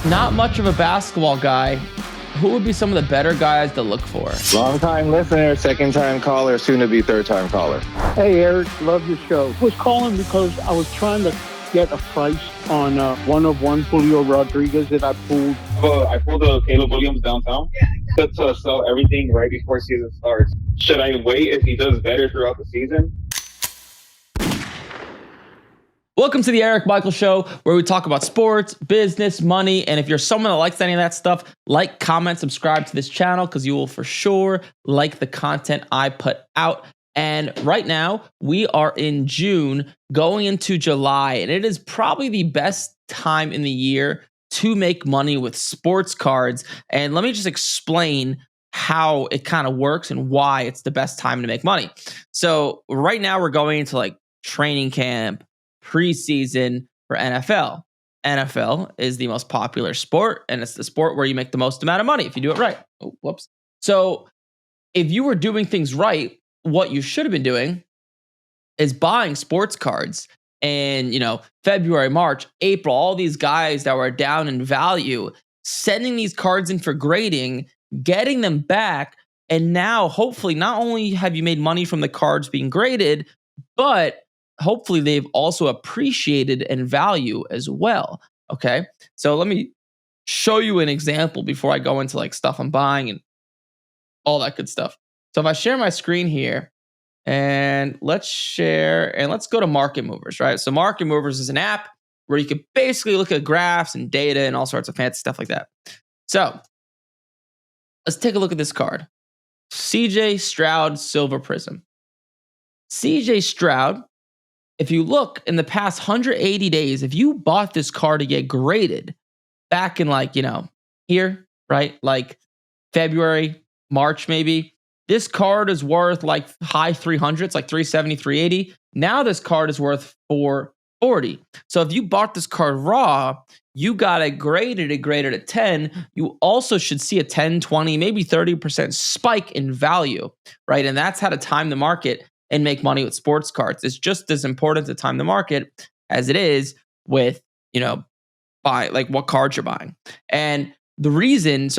Not much of a basketball guy. Who would be some of the better guys to look for? Long time listener, second time caller, soon to be third time caller. Hey, Eric, love your show. Was calling because I was trying to get a price on one of Julio Rodriguez that I pulled. I pulled a Caleb Williams downtown to sell everything right before season starts. Should I wait if he does better throughout the season? Welcome to the Eric Michael Show, where we talk about sports, business, money, and if you're someone that likes any of that stuff, like, comment, subscribe to this channel because you will for sure like the content I put out. And right now, we are in June, going into July, and it is probably the best time in the year to make money with sports cards. And let me just explain how it kind of works and why it's the best time to make money. So right now, we're going into like training camp, preseason for NFL. NFL is the most popular sport, and it's the sport where you make the most amount of money if you do it right. Oh, whoops. So if you were doing things right, what you should have been doing is buying sports cards in, February, March, April, all these guys that were down in value, sending these cards in for grading, getting them back, and now hopefully not only have you made money from the cards being graded, but hopefully they've also appreciated in value as well. Okay. So let me show you an example before I go into like stuff I'm buying and all that good stuff. So if I share my screen here and let's go to Market Movers, right? So Market Movers is an app where you can basically look at graphs and data and all sorts of fancy stuff like that. So let's take a look at this card. CJ Stroud Silver Prism. CJ Stroud, if you look in the past 180 days, if you bought this card to get graded back in here, right? Like February, March maybe, this card is worth like high 300s, like 370, 380. Now this card is worth 440. So if you bought this card raw, you got it graded at 10. You also should see a 10, 20, maybe 30% spike in value, right? And that's how to time the market and make money with sports cards. It's just as important to time the market as it is with, buy like what cards you're buying. And the reason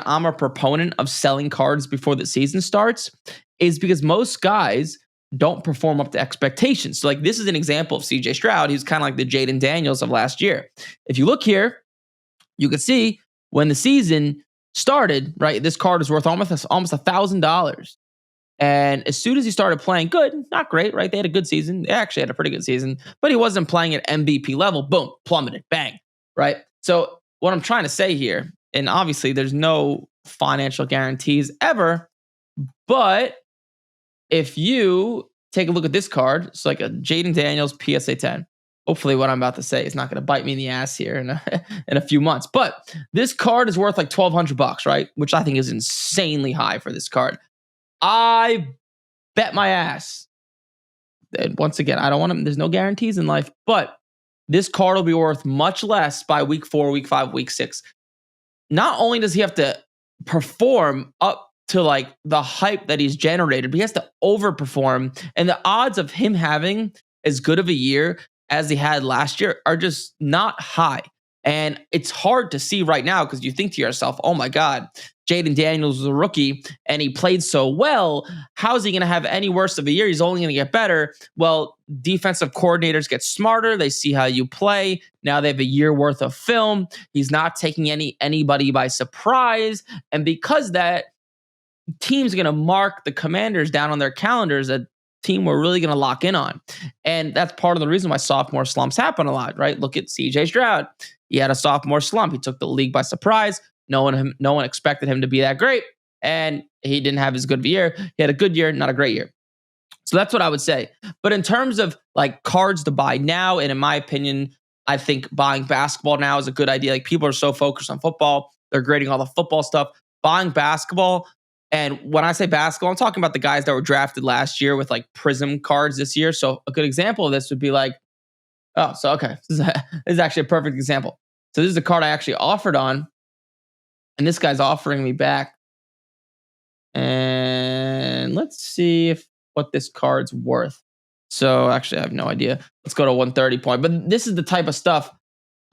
I'm a proponent of selling cards before the season starts is because most guys don't perform up to expectations. So like this is an example of CJ Stroud. He's kind of like the Jaden Daniels of last year. If you look here, you can see when the season started, right? This card is worth almost $1,000. And as soon as he started playing good, not great, right? They had a good season. They actually had a pretty good season, but he wasn't playing at MVP level. Boom, plummeted, bang, right? So what I'm trying to say here, and obviously there's no financial guarantees ever, but if you take a look at this card, it's like a Jaden Daniels PSA 10. Hopefully what I'm about to say is not going to bite me in the ass here in a few months. But this card is worth like $1,200, right? Which I think is insanely high for this card. I bet my ass. And once again, I don't want to, there's no guarantees in life, but this card will be worth much less by week 4, week 5, week 6. Not only does he have to perform up to like the hype that he's generated, but he has to overperform. And the odds of him having as good of a year as he had last year are just not high. And it's hard to see right now because you think to yourself, oh my God, Jaden Daniels was a rookie and he played so well. How is he going to have any worse of a year? He's only going to get better. Well, defensive coordinators get smarter. They see how you play. Now they have a year worth of film. He's not taking anybody by surprise. And because that, teams are going to mark the Commanders down on their calendars a team we're really going to lock in on. And that's part of the reason why sophomore slumps happen a lot, right? Look at CJ Stroud. He had a sophomore slump. He took the league by surprise. No one expected him to be that great, and he didn't have as good of a year. He had a good year, not a great year. So that's what I would say. But in terms of like cards to buy now, and in my opinion, I think buying basketball now is a good idea. Like people are so focused on football, they're grading all the football stuff. Buying basketball, and when I say basketball, I'm talking about the guys that were drafted last year with like Prism cards this year. So a good example of this would be like, this is actually a perfect example. So this is a card I actually offered on, and this guy's offering me back. And let's see what this card's worth. So actually, I have no idea. Let's go to 130 point. But this is the type of stuff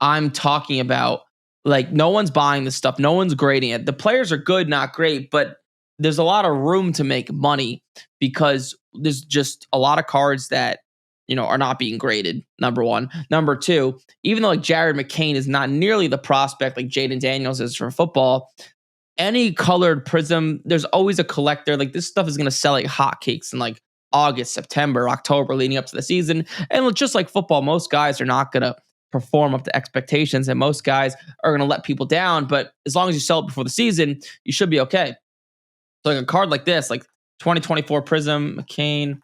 I'm talking about Like, no one's buying this stuff. No one's grading it. The players are good, not great, but there's a lot of room to make money because there's just a lot of cards that, are not being graded, number one. Number two, even though like Jared McCain is not nearly the prospect like Jaden Daniels is for football, any colored prism, there's always a collector. Like, this stuff is going to sell like hotcakes in like August, September, October, leading up to the season. And just like football, most guys are not going to perform up to expectations, and most guys are going to let people down. But as long as you sell it before the season, you should be okay. So like a card like this, like 2024 Prism, McCain,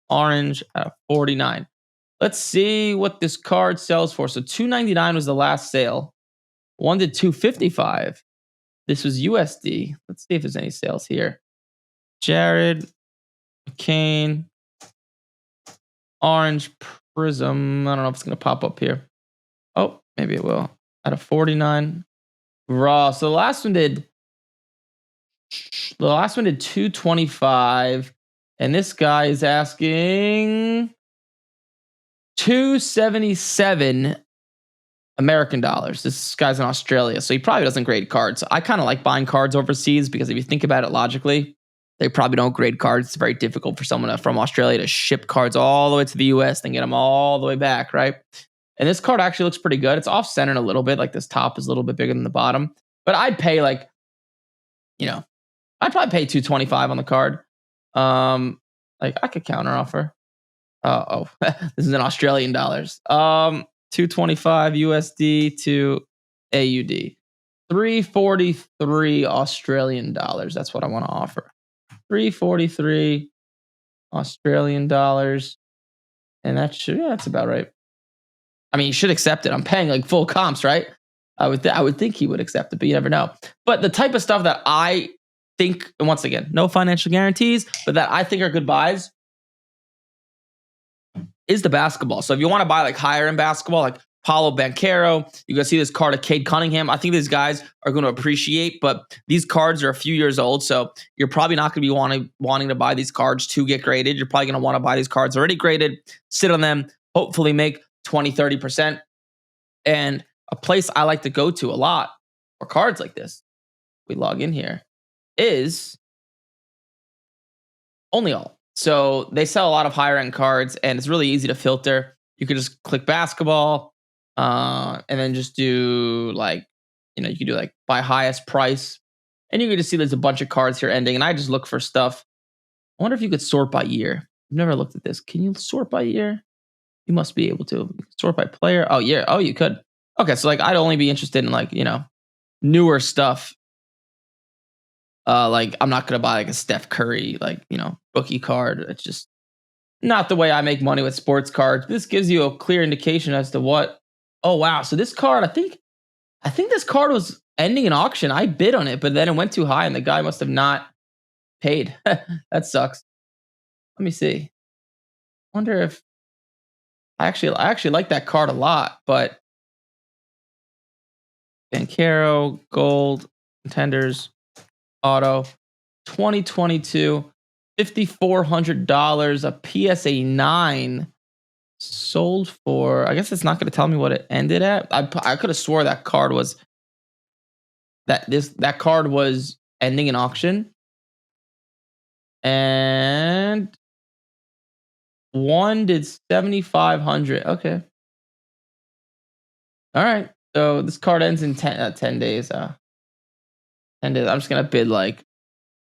orange at 49. Let's see what this card sells for. So 299 was the last sale. One did 255. This was USD. Let's see if there's any sales here. Jared McCain, orange Prism. I don't know if it's going to pop up here. Oh, maybe it will. At a 49. Raw. So the last one did 225. And this guy is asking 277 American dollars. This guy's in Australia, so he probably doesn't grade cards. I kind of like buying cards overseas because if you think about it logically, they probably don't grade cards. It's very difficult for someone from Australia to ship cards all the way to the US and get them all the way back, right? And this card actually looks pretty good. It's off-centered a little bit. Like, this top is a little bit bigger than the bottom. But I'd pay I'd probably pay 225 on the card. Like, I could counter offer. This is in Australian dollars. 225 USD to AUD. 343 Australian dollars. That's what I want to offer. 343 Australian dollars. And that's about right. I mean, you should accept it. I'm paying like full comps, right? I would think he would accept it, but you never know. But the type of stuff that I think, and once again, no financial guarantees, but that I think are good buys is the basketball. So if you want to buy like higher end basketball, like Paulo Banchero, you're going to see this card of Cade Cunningham. I think these guys are going to appreciate, but these cards are a few years old. So you're probably not going to be wanting to buy these cards to get graded. You're probably going to want to buy these cards already graded, sit on them, hopefully make 20, 30%. And a place I like to go to a lot for cards like this, we log in here, is Only All. So they sell a lot of higher end cards, and it's really easy to filter. You can just click basketball, and then just do you can do like by highest price, and you can just see there's a bunch of cards here ending. And I just look for stuff. I wonder if you could sort by year. I've never looked at this. Can you sort by year? You must be able to sort by player. Oh yeah. Oh, you could. Okay, so like I'd only be interested in newer stuff. Like I'm not gonna buy like a Steph Curry rookie card. It's just not the way I make money with sports cards. This gives you a clear indication as to what. Oh wow! So this card, I think this card was ending an auction. I bid on it, but then it went too high, and the guy must have not paid. That sucks. Let me see. Wonder if I actually like that card a lot, but Banchero, gold, contenders, auto, 2022, $5,400, a PSA 9 sold for, I guess it's not going to tell me what it ended at. I could have swore that card was that card was ending an auction. And one did 7,500. Okay. All right. So this card ends in 10 days. 10 days. I'm just going to bid like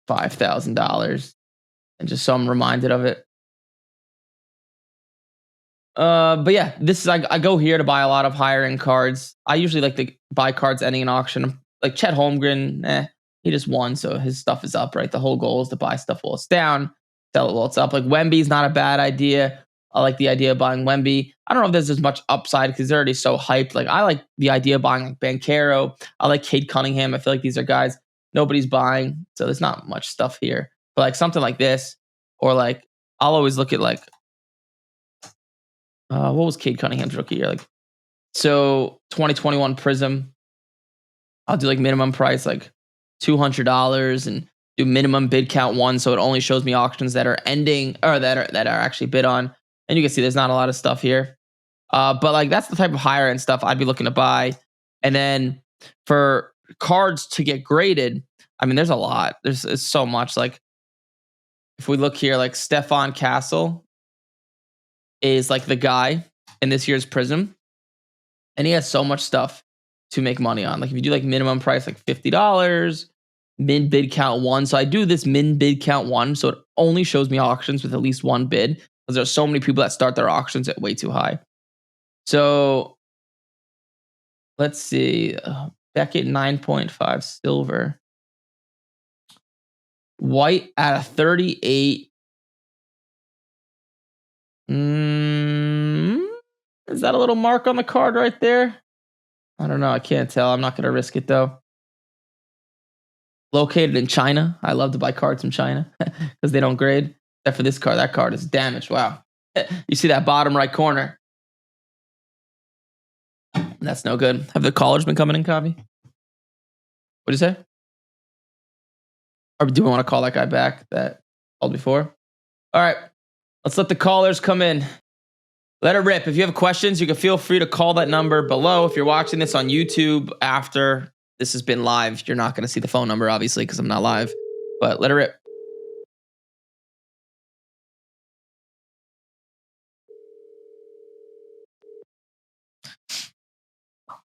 $5,000 and just so I'm reminded of it. But yeah, this is I go here to buy a lot of higher end cards. I usually like to buy cards ending an auction. Like Chet Holmgren, he just won, so his stuff is up, right? The whole goal is to buy stuff while it's down, sell it while it's up. Like Wemby's not a bad idea. I like the idea of buying Wemby. I don't know if there's as much upside because they're already so hyped. Like I like the idea of buying like Banchero. I like Cade Cunningham. I feel like these are guys nobody's buying, so there's not much stuff here. But like something like this, or like I'll always look at like what was Cade Cunningham's rookie year? Like, so 2021 Prism. I'll do like minimum price, like $200 and do minimum bid count 1. So it only shows me auctions that are ending or that are actually bid on. And you can see there's not a lot of stuff here. But like that's the type of higher end stuff I'd be looking to buy. And then for cards to get graded, I mean, there's a lot. It's so much. Like if we look here, like Stefan Castle is like the guy in this year's Prism, and he has so much stuff to make money on. Like if you do like minimum price, like $50, min bid count 1. So I do this min bid count 1, so it only shows me auctions with at least 1 bid because there's so many people that start their auctions at way too high. So let's see, Beckett 9.5 silver, white at a 38. Is that a little mark on the card right there? I don't know. I can't tell. I'm not going to risk it though. Located in China. I love to buy cards from China because they don't grade. Except for this card. That card is damaged. Wow. You see that bottom right corner? That's no good. Have the callers been coming in, Kavi? What'd you say? Or do we want to call that guy back that called before? All right. Let's let the callers come in. Let it rip. If you have questions, you can feel free to call that number below. If you're watching this on YouTube after this has been live, you're not going to see the phone number, obviously, because I'm not live. But let it rip.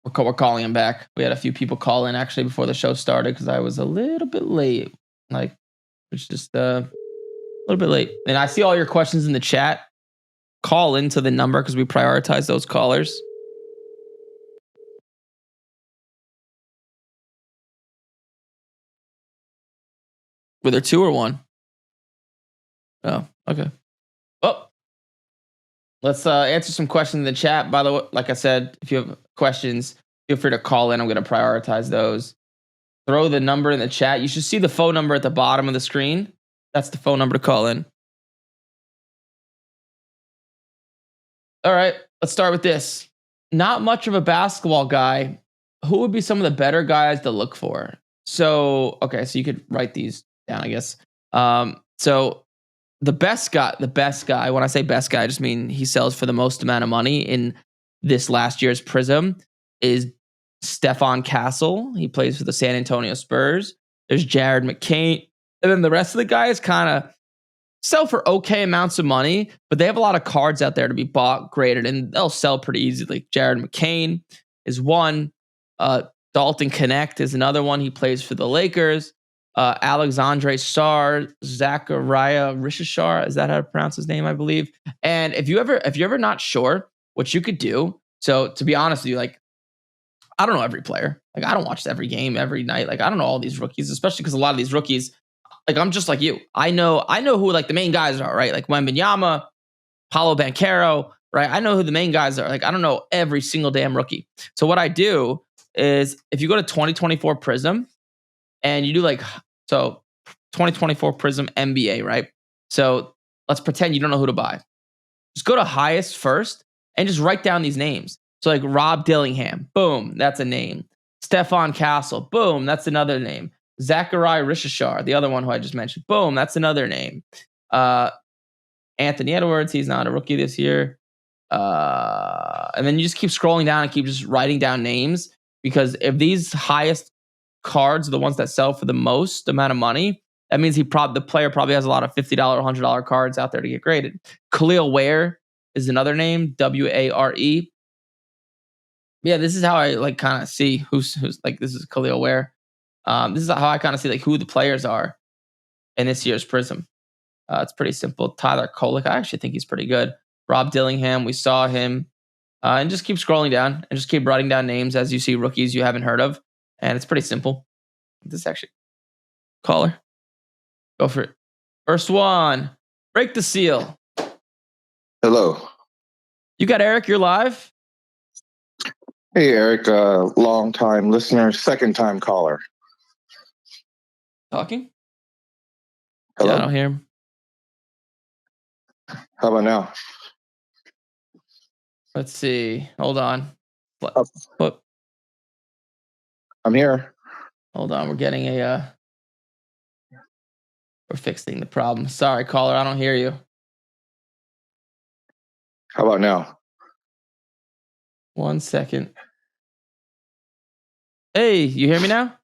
We're calling him back. We had a few people call in actually before the show started because I was a little bit late. Like, it's just a little bit late. And I see all your questions in the chat. Call into the number because we prioritize those callers. Were there 2 or 1? Oh, okay. Oh, let's answer some questions in the chat. By the way, like I said, if you have questions, feel free to call in. I'm going to prioritize those. Throw the number in the chat. You should see the phone number at the bottom of the screen. That's the phone number to call in. All right, let's start with this. Not much of a basketball guy. Who would be some of the better guys to look for? So, okay, so you could write these down, I guess. So the best guy, when I say best guy, I just mean he sells for the most amount of money in this last year's Prism is Stefan Castle. He plays for the San Antonio Spurs. There's Jared McCain. And then the rest of the guys kind of sell for okay amounts of money, but they have a lot of cards out there to be bought, graded, and they'll sell pretty easily. Jared McCain is one. Dalton Connect is another one. He plays for the Lakers. Alexandre Sarr, Zachariah Rishashar, is that how to pronounce his name? I believe. And if you're ever not sure what you could do, so to be honest with you, like I don't know every player. Like I don't watch every game every night. Like I don't know all these rookies, especially because a lot of these rookies, like I'm just like you. I know who like the main guys are, right? Like Wembanyama, Paulo Banchero, right? I know who the main guys are. Like I don't know every single damn rookie. So what I do is if you go to 2024 Prism and you do like so 2024 Prism NBA, right? So let's pretend you don't know who to buy. Just go to highest first and just write down these names. So like Rob Dillingham, boom, that's a name. Stefan Castle, boom, that's another name. Zachariah Rishashar, the other one who I just mentioned, boom, that's another name. Anthony Edwards, he's not a rookie this year. And then you just keep scrolling down and keep just writing down names because if these highest cards are the ones that sell for the most amount of money, that means the player probably has a lot of $50, $100 cards out there to get graded. Khalil Ware is another name, Ware. Yeah, this is how I like kind of see who's like this is Khalil Ware. This is how I kind of see like who the players are in this year's Prism. It's pretty simple. Tyler Kolek, I actually think he's pretty good. Rob Dillingham, we saw him. And just keep scrolling down and just keep writing down names as you see rookies you haven't heard of. And it's pretty simple. This actually caller. Go for it. First one. Break the seal. Hello. You got Eric, you're live. Hey, Eric, long time listener, second time caller. Talking? Hello? Yeah, I don't hear him. How about now? Let's see. Hold on. I'm here. Hold on. We're getting we're fixing the problem. Sorry, caller. I don't hear you. How about now? 1 second. Hey, you hear me now?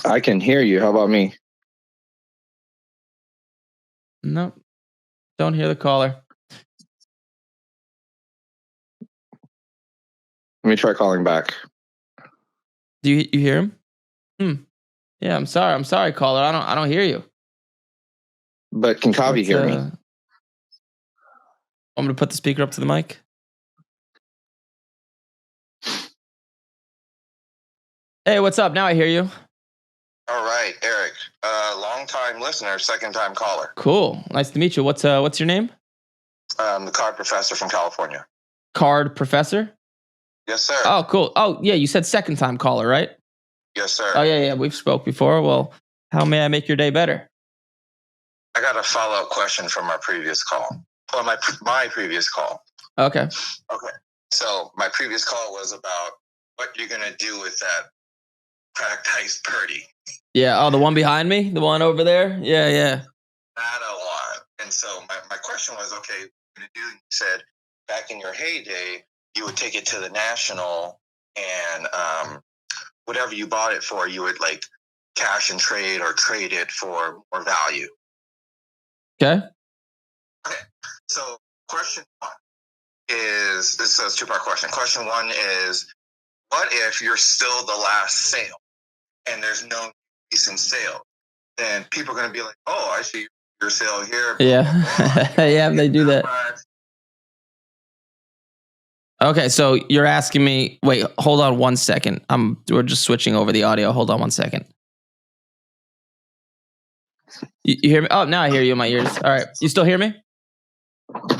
I can hear you. How about me? No, don't hear the caller. Let me try calling back. Do you hear him? Yeah, I'm sorry, caller. I don't hear you. But can Kavi hear me? I'm gonna put the speaker up to the mic. Hey, what's up? Now I hear you. All right, Eric. Long time listener, second time caller. Cool. Nice to meet you. What's your name? The card professor from California. Card professor? Yes, sir. Oh, cool. Oh, yeah, you said second time caller, right? Yes, sir. Oh, yeah, we've spoke before. Well, how may I make your day better? I got a follow-up question from our previous call. Or my previous call. Okay. So my previous call was about what you're gonna do with that cracked ice Purdy. Yeah. Oh, the one behind me? The one over there? Yeah. That a lot. And so my question was, okay, you said back in your heyday, you would take it to the national and whatever you bought it for, you would like cash and trade or trade it for more value. Okay. So question one is, this is a two-part question. Question one is, what if you're still the last sale and there's no recent sale? Then people are going to be like, oh, I see your sale here. Yeah. Yeah, they do that. Okay, so you're asking me, wait, hold on 1 second. We're just switching over the audio. Hold on 1 second. You hear me? Oh, now I hear you in my ears. All right. You still hear me?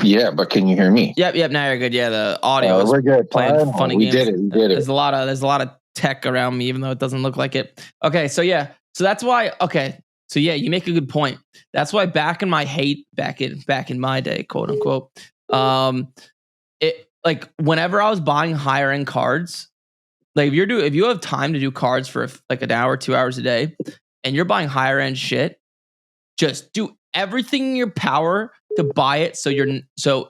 Yeah, but can you hear me? Yep. Now you're good. Yeah, the audio is we're good. playing funny we games. We did it. There's a lot of tech around me, even though it doesn't look like it. Okay, so yeah, so that's why. Okay, so yeah, you make a good point. That's why back in my day, quote unquote, it like whenever I was buying higher end cards, like if you have time to do cards for like an hour, 2 hours a day, and you're buying higher end shit, just do everything in your power to buy it so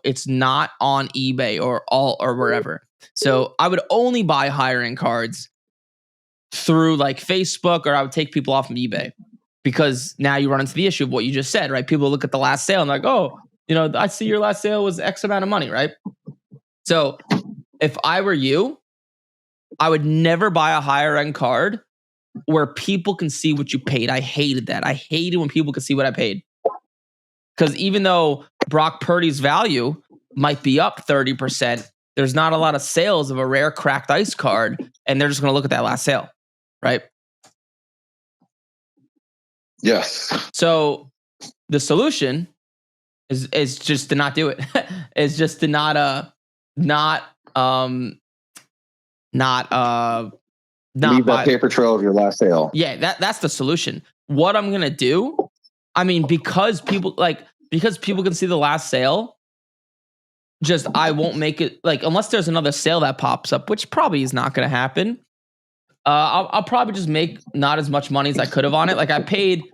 it's not on eBay or wherever. So I would only buy higher end cards through like Facebook, or I would take people off of eBay, because now you run into the issue of what you just said, right? People look at the last sale and like, oh, I see your last sale was X amount of money, right? So if I were you, I would never buy a higher end card where people can see what you paid. I hated that. I hated when people could see what I paid. Because even though Brock Purdy's value might be up 30%, there's not a lot of sales of a rare cracked ice card, and they're just going to look at that last sale, right? Yes. So the solution is just to not do it. It's just to not leave that paper trail of your last sale. Yeah, that's the solution. What I'm gonna do, I mean, because people can see the last sale, I won't make it, like, unless there's another sale that pops up, which probably is not gonna happen. I'll probably just make not as much money as I could have on it. Like I paid. Do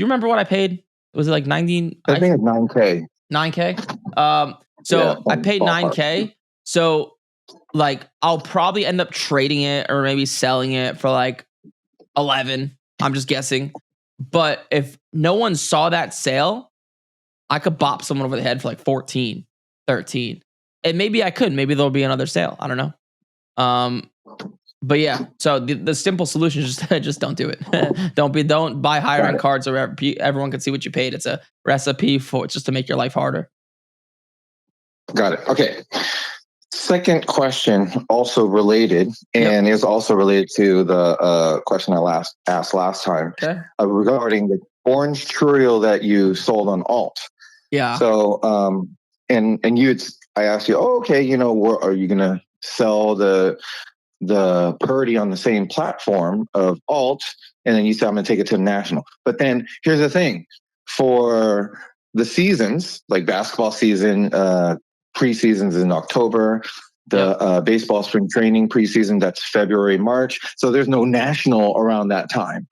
you remember what I paid? Was it like 19? I think it's 9K. 9K. So Yeah, I paid 9K. So like I'll probably end up trading it or maybe selling it for like 11. I'm just guessing. But if no one saw that sale, I could bop someone over the head for like 14, 13. And maybe I could. Maybe there'll be another sale. I don't know. But yeah, so the simple solution is just don't do it. Don't buy higher end cards so everyone can see what you paid. It's a recipe for just to make your life harder. Got it. Okay. Second question, also related, and is also related to the question I asked last time, regarding the orange trio that you sold on alt. Yeah. So, and I asked you, okay, are you gonna sell the Purdy on the same platform of alt? And then you said, I'm gonna take it to the national. But then here's the thing: for the seasons, like basketball season, preseasons in October, the baseball spring training preseason, that's February, March. So there's no national around that time.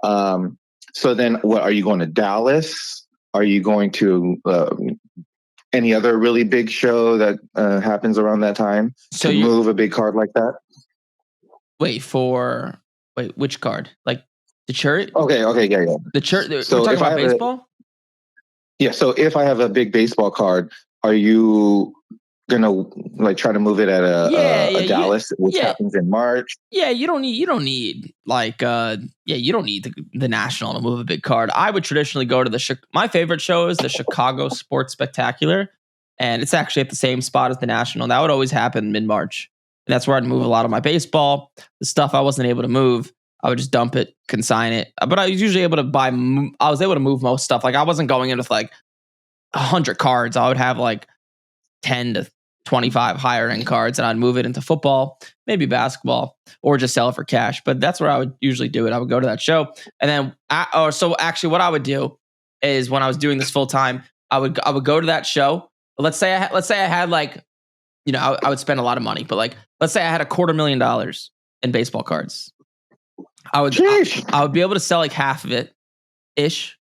So then what, are you going to Dallas? Are you going to any other really big show that happens around that time to move a big card like that? Wait, which card? Like the shirt? Okay, yeah. The shirt. So We're talking if I about have baseball? so if I have a big baseball card, are you gonna like try to move it at a Dallas, which happens in March? Yeah, you don't need like you don't need the National to move a big card. I would traditionally go to my favorite show is the Chicago Sports Spectacular, and it's actually at the same spot as the National. That would always happen mid-March. And that's where I'd move a lot of my baseball. The stuff I wasn't able to move, I would just dump it, consign it. But I was usually able to I was able to move most stuff. Like I wasn't going in with like 100 cards. I would have like 10 to 25 higher end cards, and I'd move it into football, maybe basketball, or just sell it for cash. But that's where I would usually do it. I would go to that show, and then so actually, what I would do is when I was doing this full time, I would go to that show. Let's say I had like, I would spend a lot of money, but like let's say I had $250,000 in baseball cards. I would be able to sell like half of it ish.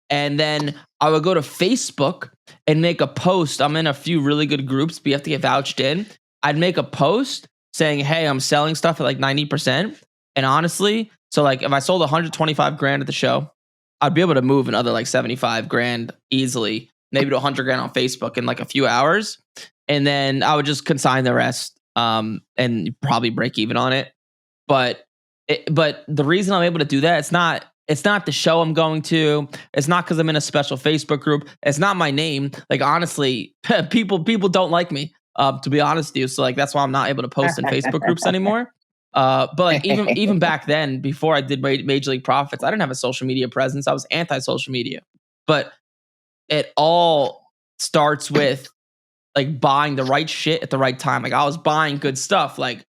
And then I would go to Facebook and make a post. I'm in a few really good groups, but you have to get vouched in. I'd make a post saying, hey, I'm selling stuff at like 90%. And honestly, so like if I sold 125 grand at the show, I'd be able to move another like 75 grand easily, maybe to 100 grand on Facebook in like a few hours. And then I would just consign the rest and probably break even on it. But the reason I'm able to do that, it's not the show I'm going to. It's not because I'm in a special Facebook group. It's not my name. Like honestly, people don't like me. To be honest with you, so like that's why I'm not able to post in Facebook groups anymore. But like even back then, before I did Major League Profits, I didn't have a social media presence. I was anti-social media. But it all starts with like buying the right shit at the right time. Like I was buying good stuff, like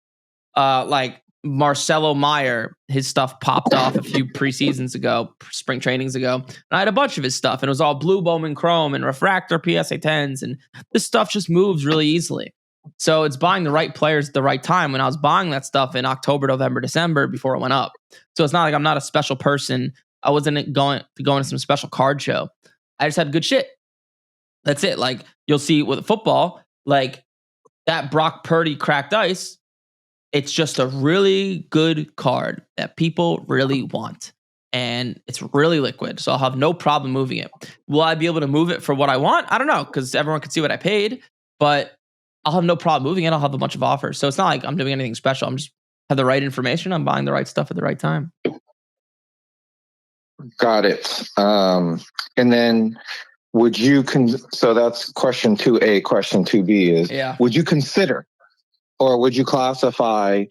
Marcelo Meyer, his stuff popped off a few preseasons ago, spring trainings ago. And I had a bunch of his stuff, and it was all blue Bowman Chrome and refractor PSA 10s. And this stuff just moves really easily. So it's buying the right players at the right time. When I was buying that stuff in October, November, December before it went up. So it's not like I'm not a special person. I wasn't going to some special card show. I just had good shit. That's it. Like you'll see with football, like that Brock Purdy cracked ice. It's just a really good card that people really want. And it's really liquid. So I'll have no problem moving it. Will I be able to move it for what I want? I don't know, because everyone can see what I paid. But I'll have no problem moving it. I'll have a bunch of offers. So it's not like I'm doing anything special. I'm just have the right information. I'm buying the right stuff at the right time. Got it. And then would you so that's question 2A. Question 2B is, would you consider or would you classify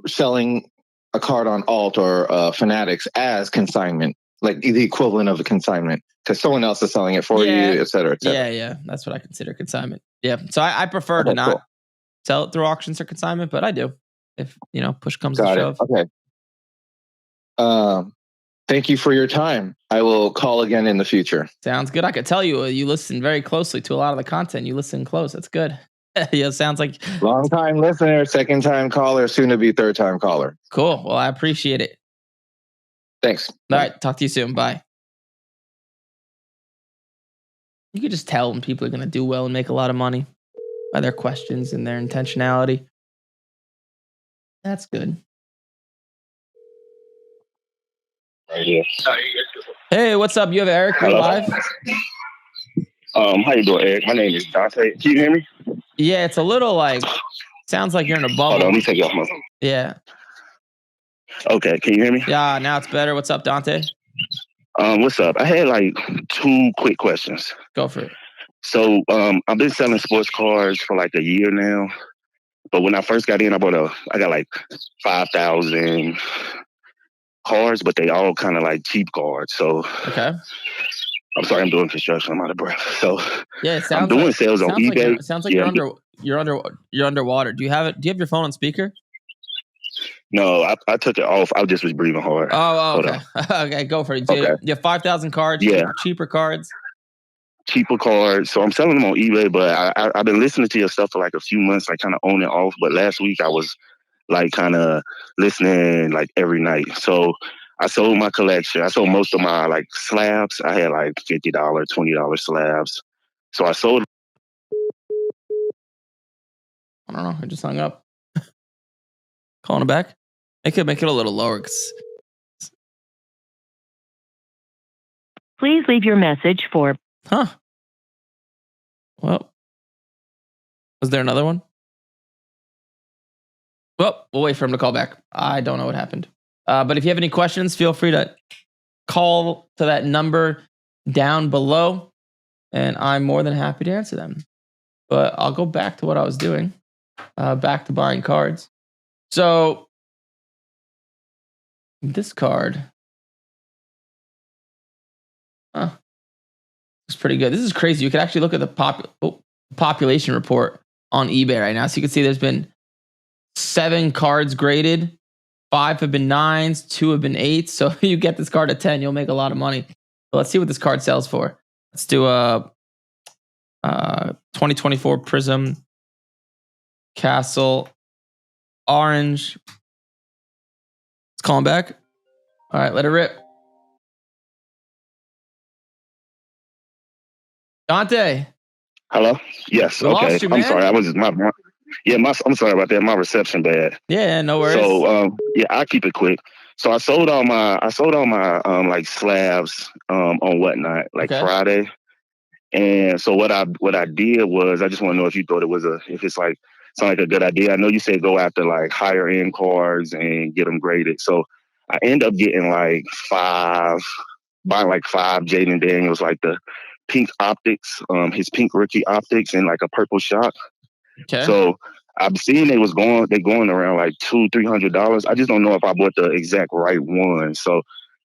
selling a card on Alt or Fanatics as consignment, like the equivalent of a consignment, because someone else is selling it for you, et cetera, et cetera? Yeah. That's what I consider consignment. Yeah. So I prefer to not sell it through auctions or consignment, but I do if, push comes to shove. Okay. Thank you for your time. I will call again in the future. Sounds good. I could tell you listen very closely to a lot of the content. You listen close. That's good. Yeah, sounds like long time listener, second time caller, soon to be third time caller. Cool. Well, I appreciate it. Thanks. All right. Talk to you soon. Bye. You could just tell when people are going to do well and make a lot of money by their questions and their intentionality. That's good. Yeah. Hey, what's up? You have Eric. You're live. How you doing, Eric? My name is Dante. Can you hear me? Yeah, it's a little like sounds like you're in a bubble. Hold on, let me take you off my phone. Yeah. Okay, can you hear me? Yeah, now it's better. What's up, Dante? What's up? I had like 2 quick questions. Go for it. So I've been selling sports cards for like a year now. But when I first got in, I got like 5,000 cards, but they all kind of like cheap cards. So okay. I'm sorry, I'm doing construction. I'm out of breath. So yeah, I'm doing sales on eBay. Sounds like you're underwater. Do you have your phone on speaker? No, I took it off. I just was breathing hard. Oh, okay. Okay, go for it. You have 5,000 cards. Yeah, cheaper cards. Cheaper cards. So I'm selling them on eBay, but I've been listening to your stuff for like a few months, like kind of on and off. But last week I was like kind of listening like every night. So I sold my collection. I sold most of my like slabs. I had like $50, $20 slabs. So I sold. I don't know. I just hung up. Calling him back. Make it a little lower. Please leave your message for. Huh. Well, was there another one? Well, we'll wait for him to call back. I don't know what happened. But if you have any questions, feel free to call to that number down below, and I'm more than happy to answer them. But I'll go back to what I was doing, back to buying cards. So this card, it's pretty good. This is crazy. You can actually look at the population report on eBay right now. So you can see there's been 7 cards graded. 5 have been 9s, 2 have been 8s. So if you get this card at 10, you'll make a lot of money. But let's see what this card sells for. Let's do a 2024 Prism Castle Orange. Let's call him back. All right, let it rip. Dante. Hello? Yes. We okay. lost you, I'm man. sorry. I'm sorry about that. My reception bad. Yeah, no worries. So I'll keep it quick. So I sold all my like slabs on Whatnot like Friday. And so what I did was I just want to know if you thought if it's like sound like a good idea. I know you said go after like higher end cards and get them graded. So I end up getting like 5 Jaden Daniels, like the pink optics, his pink rookie optics and like a purple shock. Okay. So I've seen they're going around like $200-$300. I just don't know if I bought the exact right one. So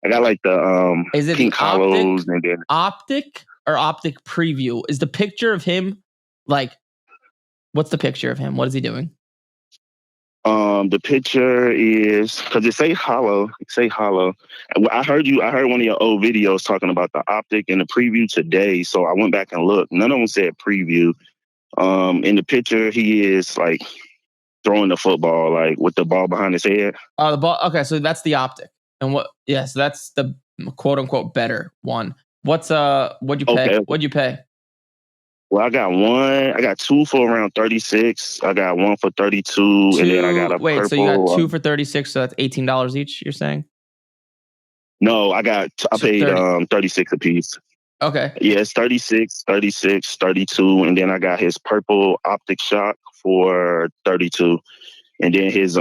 I got like the is it pink the hollows and then optic or optic preview? Is the picture of him like what's the picture of him? What is he doing? The picture is because it say hollow. I heard one of your old videos talking about the optic and the preview today. So I went back and looked. None of them said preview. In the picture, he is like throwing the football, like with the ball behind his head. Oh, the ball. Okay, so that's the optic, and what? Yes, that's the quote unquote better one. What'd you pay? Okay. What'd you pay? Well, I got 2 for around 36. I got 1 for 32, and then I got a purple. So you got 2 for 36. So that's $18 each. You're saying? No, I paid 36 a piece. Okay. Yeah, it's 36, 32, and then I got his purple optic shock for 32, and then his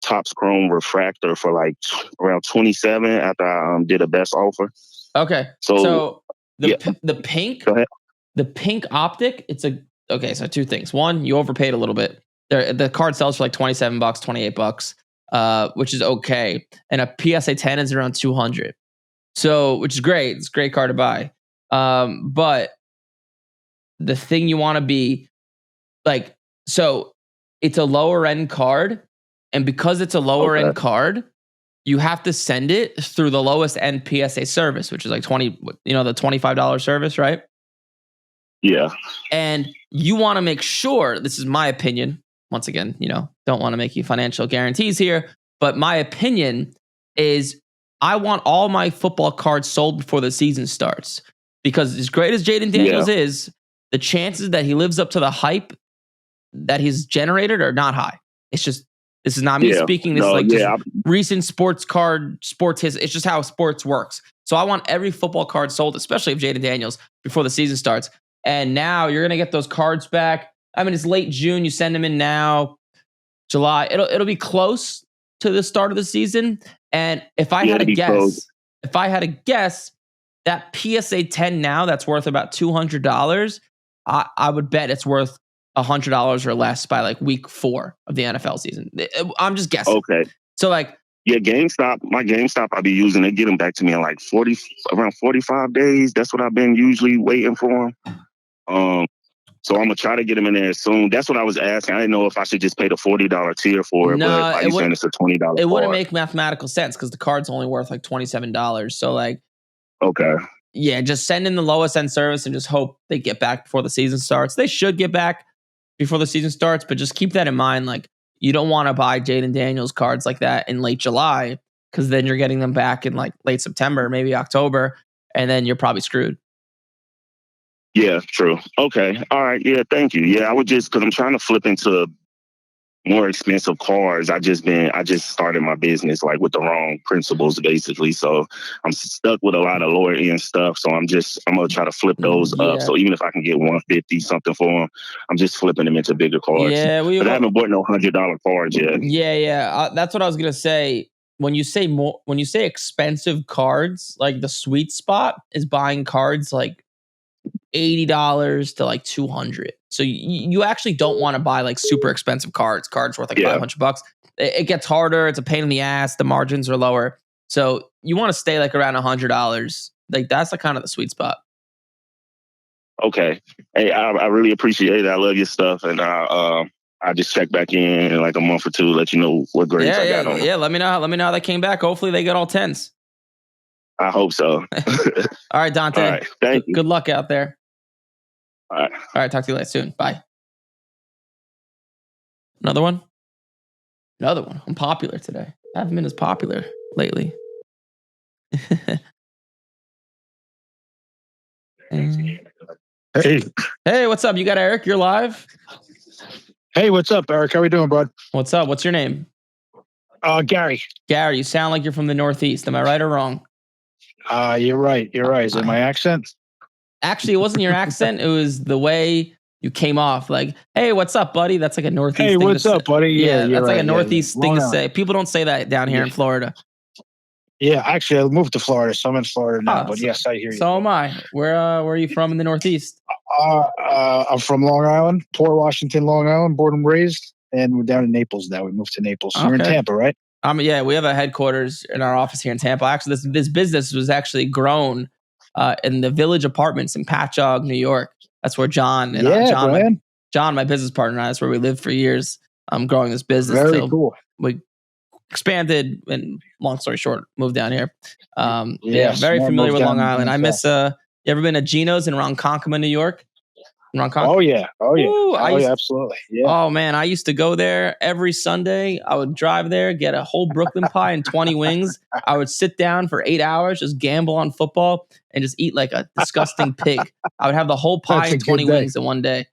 Topps Chrome refractor for like around 27 after I did a best offer. Okay. So the pink. Go ahead. The pink optic, so 2 things. One, you overpaid a little bit. The card sells for like $27, $28, which is okay. And a PSA 10 is around $200. So, which is great. It's a great card to buy. But the thing you want to be like, so it's a lower end card. And because it's a lower end card, you have to send it through the lowest end PSA service, which is like the $25 service, right? Yeah. And you want to make sure, this is my opinion, once again, don't want to make you financial guarantees here, but my opinion is I want all my football cards sold before the season starts. Because as great as Jaden Daniels is, the chances that he lives up to the hype that he's generated are not high. It's just, this is not me speaking. This is just recent sports history. It's just how sports works. So I want every football card sold, especially if Jaden Daniels, before the season starts. And now you're gonna get those cards back. I mean, it's late June. You send them in now, July. It'll be close to the start of the season. And if I had to guess, that PSA 10 now that's worth about $200, I would bet it's worth $100 or less by like week 4 of the NFL season. I'm just guessing. Okay. So like. Yeah, my GameStop I be using, they get them back to me in like around 45 days. That's what I've been usually waiting for. So I'm gonna try to get them in there soon. That's what I was asking. I didn't know if I should just pay the $40 tier for it, but are you saying it's a $20? It wouldn't make mathematical sense because the card's only worth like $27. So like, okay, yeah, just send in the lowest end service and just hope they get back before the season starts. They should get back before the season starts, but just keep that in mind. Like, you don't want to buy Jaden Daniels cards like that in late July because then you're getting them back in like late September, maybe October, and then you're probably screwed. Yeah, true. Okay. All right. Yeah, thank you. Yeah, I would just, because I'm trying to flip into more expensive cards. I just started my business like with the wrong principles basically. So I'm stuck with a lot of lower end stuff. So I'm gonna try to flip those up. So even if I can get 150 something for them, I'm just flipping them into bigger cards. Yeah, but I haven't bought no $100 cards yet. Yeah. That's what I was gonna say. When you say expensive cards, like the sweet spot is buying cards like $80 to like $200. So you actually don't want to buy like super expensive cards worth like $500. It gets harder. It's a pain in the ass. The margins are lower. So you want to stay like around $100. Like that's the kind of the sweet spot. Okay. Hey, I really appreciate it. I love your stuff. And I just check back in like a month or two, let you know what grades I got on them. Yeah, let me know how they came back. Hopefully they got all 10s. I hope so. All right, Dante. All right. Thank you. Good luck out there. All right. Talk to you later soon. Bye. Another one. I'm popular today. I haven't been as popular lately. Hey, what's up? You got Eric? You're live. Hey, what's up, Eric? How we doing, bud? What's up? What's your name? Gary. Gary, you sound like you're from the Northeast. Am I right or wrong? You're right. Is it my accent? Actually, it wasn't your accent. It was the way you came off. Like, hey, what's up, buddy? That's like a Northeast thing. Hey, what's up, buddy? Yeah, that's like a Northeast thing to say. People don't say that down here in Florida. Yeah, actually, I moved to Florida, so I'm in Florida now. But yes, I hear you. So am I. Where are you from in the Northeast? I'm from Long Island, Port Washington, Long Island, born and raised, and we're down in Naples now. We moved to Naples. Okay. You're in Tampa, right? Yeah, we have a headquarters in our office here in Tampa. Actually, this business was actually grown in the Village Apartments in Patchogue, New York. That's where John and John, my business partner, and I, that's where we lived for years. Growing this business. Very cool. We expanded, and long story short, moved down here. Very familiar with Long Island. I miss. You ever been to Gino's in Ronkonkoma, New York? Oh yeah. Ooh, absolutely. Yeah. Oh man, I used to go there every Sunday. I would drive there, get a whole Brooklyn pie and 20 wings. I would sit down for 8 hours, just gamble on football, and just eat like a disgusting pig. I would have the whole pie and 20 wings in one day.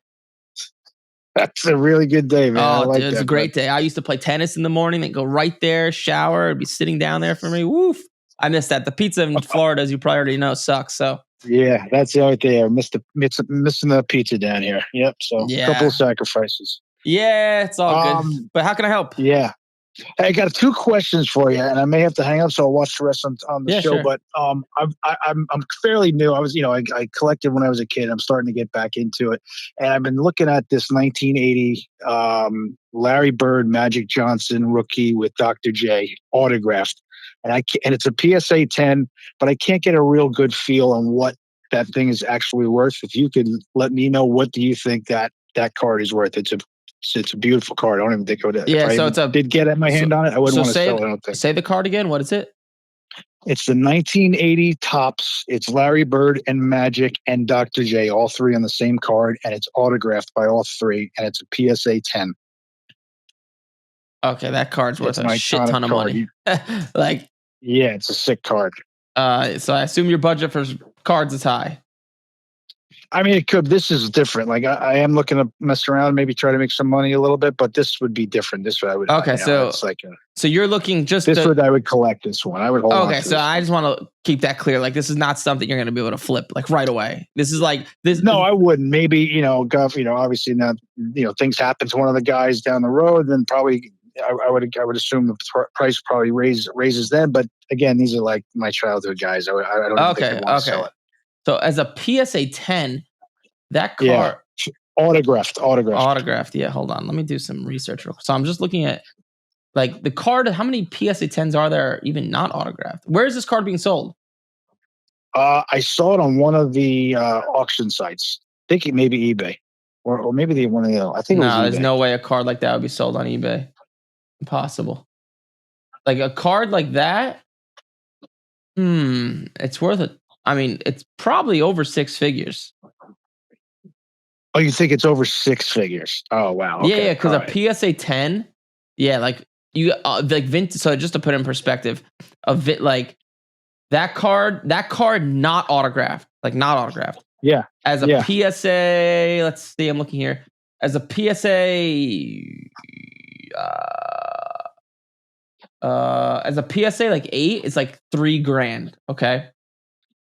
That's a really good day, man. Oh, dude, it's a great day. I used to play tennis in the morning and go right there, shower, and be sitting down there for me. Woof. I miss that. The pizza in Florida, as you probably already know, sucks. So yeah, that's the only thing. I missing the pizza down here. Yep. So a couple of sacrifices. Yeah, it's all good. But how can I help? Yeah. Hey, I got 2 questions for you, and I may have to hang up, so I'll watch the rest on the show. Sure. But I'm fairly new. I was, I collected when I was a kid. I'm starting to get back into it, and I've been looking at this 1980 Larry Bird, Magic Johnson rookie with Dr. J autographed, and it's a PSA 10, but I can't get a real good feel on what that thing is actually worth. If you could let me know, what do you think that card is worth? It's a beautiful card. I don't even think I would. Yeah, so did get my hand on it, I wouldn't want to sell it. I don't think. Say the card again. What is it? It's the 1980 Topps. It's Larry Bird and Magic and Dr. J, all 3 on the same card, and it's autographed by all 3, and it's a PSA 10. Okay, that card's worth a shit ton of money. Yeah, it's a sick card. So I assume your budget for cards is high. I mean, it could. This is different. Like I am looking to mess around, maybe try to make some money a little bit, but this would be different. This I would. Okay, so it's like so you're looking just. I would collect this one. I would hold. Okay, so I just want to keep that clear. Like this is not something you're going to be able to flip like right away. This is like this. No, I wouldn't. Maybe obviously not. Things happen to one of the guys down the road, then probably I would assume the price probably raises then. But again, these are like my childhood guys. I don't think I want to sell it. So as a PSA 10, that card autographed. Yeah, hold on. Let me do some research. So I'm just looking at like the card. How many PSA 10s are there even not autographed? Where is this card being sold? I saw it on one of the auction sites. I think maybe eBay or maybe one of the other. I think it was eBay. There's no way a card like that would be sold on eBay. Impossible. Like a card like that. It's worth it. I mean, it's probably over 6 figures. Oh, you think it's over 6 figures? Oh, wow. Okay. Yeah, because a PSA 10, like you like vintage. So just to put it in perspective, like that card not autographed, Yeah. As a PSA, let's see, I'm looking here. As a PSA, as a PSA like 8, it's like $3,000. Okay.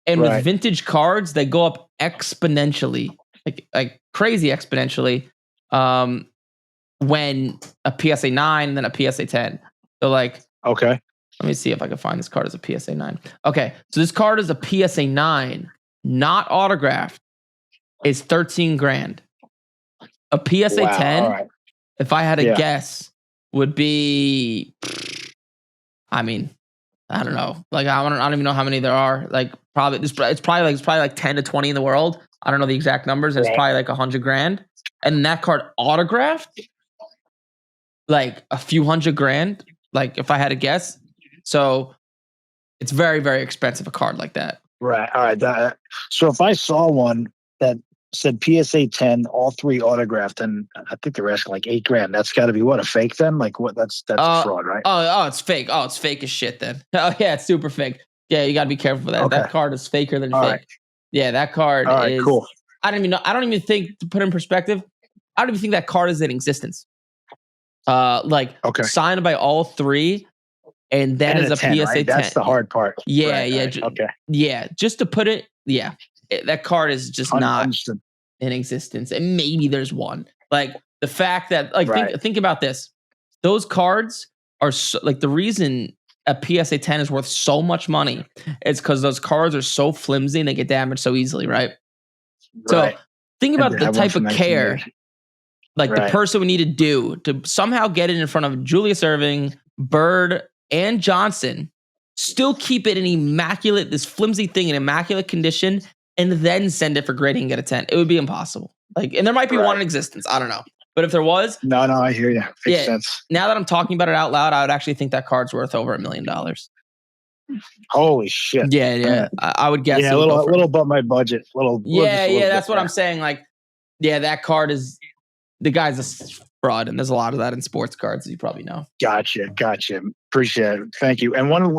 And with vintage cards, they go up exponentially, like crazy exponentially. When a PSA 9, then a PSA 10. So like, okay. Let me see if I can find this card as a PSA 9. Okay, so this card is a PSA 9, not autographed, is $13,000. A PSA 10, if I had to guess, would be, I mean, I don't know. Like I don't even know how many there are. Like it's probably like 10 to 20 in the world. I don't know the exact numbers. And it's probably like $100,000. And that card autographed, like a few $100,000. Like if I had to guess. So it's very, very expensive, a card like that. Right. All right. So if I saw one that said PSA 10, all 3 autographed, and I think they were asking like $8,000. That's got to be what, a fake then? Like what? That's fraud, right? Oh, it's fake. Oh, it's fake as shit then. Oh yeah, it's super fake. Yeah, you got to be careful with that. Okay. That card is faker than fake. Right. Yeah, that card is cool. I don't even know. I don't even think, to put in perspective, I don't even think that card is in existence. Signed by all 3. And then as a 10, PSA right? 10. That's the hard part. Yeah, okay. Yeah, just to put it, that card is just not in existence. And maybe there's one. Like the fact that, like, think about this. Those cards are like the reason a PSA 10 is worth so much money is because those cards are so flimsy and they get damaged so easily, right? So think about the type of care, like the person we need to do to somehow get it in front of Julius Erving, Bird, and Johnson, still keep it in this flimsy thing in immaculate condition, and then send it for grading and get a 10. It would be impossible. Like, and there might be one in existence. I don't know. But if there was, no, I hear you. Makes sense. Now that I'm talking about it out loud, I would actually think that card's worth over $1 million. Holy shit! Yeah. I would guess. Yeah, a little above my budget. That's what I'm saying. Like, that card is, the guy's a fraud, and there's a lot of that in sports cards, as you probably know. Gotcha. Appreciate it. Thank you. And one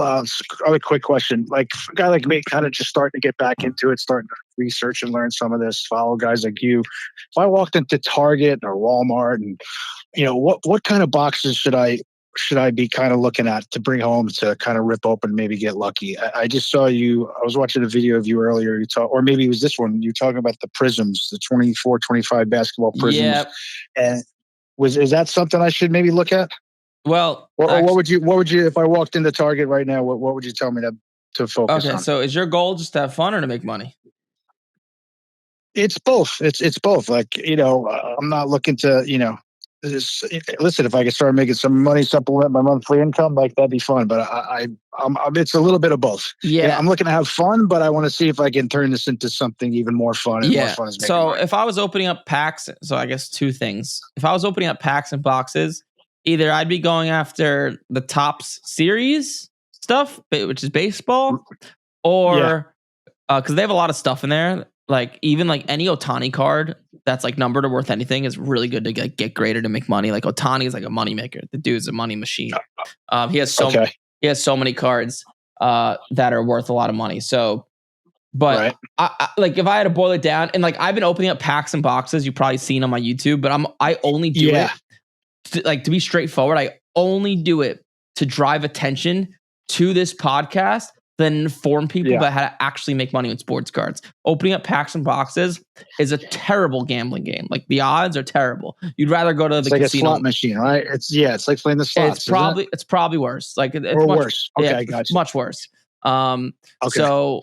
other quick question, like a guy like me, kind of just starting to get back into it, starting to research and learn some of this, follow guys like you. If I walked into Target or Walmart, and what kind of boxes should I be kind of looking at to bring home to kind of rip open, maybe get lucky? I just saw you. I was watching a video of you earlier. Or maybe it was this one. You're talking about the prisms, the 24, 25 basketball prisms. Yeah. And is that something I should maybe look at? Well, what would you if I walked into Target right now? What would you tell me to focus on? Okay, so is your goal just to have fun or to make money? It's both. It's both. Like, I'm not looking to, listen, if I could start making some money, supplement my monthly income, like that'd be fun. But it's a little bit of both. Yeah. I'm looking to have fun, but I want to see if I can turn this into something even more fun. And more fun is making money. If I was opening up packs, so I guess 2 things. If I was opening up packs and boxes, either I'd be going after the Topps series stuff, which is baseball, or because they have a lot of stuff in there. Like even like any Ohtani card that's like numbered or worth anything is really good to get graded and make money. Like Ohtani is like a moneymaker. The dude's a money machine. He has so many cards that are worth a lot of money. So, but I like if I had to boil it down, and like I've been opening up packs and boxes, you've probably seen on my YouTube, but I only do it to be straightforward. I only do it to drive attention to this podcast, then inform people about how to actually make money with sports cards. Opening up packs and boxes is a terrible gambling game. Like the odds are terrible. You'd rather go to the casino. It's like a slot machine, right? It's like playing the slots. It's probably worse. Like it's worse. Okay, I got you. Much worse. So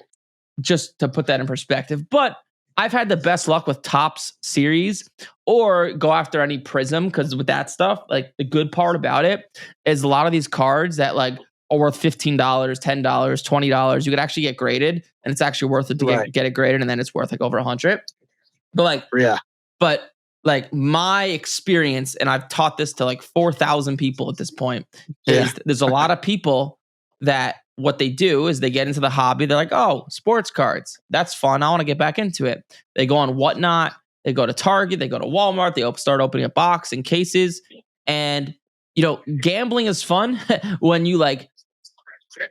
just to put that in perspective, but I've had the best luck with Topps series or go after any prism, because with that stuff, like the good part about it is a lot of these cards that like are worth $15, $10, $20. You could actually get graded, and it's actually worth it to get it graded, and then it's worth like over $100. But my experience, and I've taught this to like 4,000 people at this point, is there's a lot of people that what they do is they get into the hobby. They're like, oh, sports cards. That's fun. I want to get back into it. They go on Whatnot. They go to Target. They go to Walmart. They start opening a box and cases. And, gambling is fun when you're like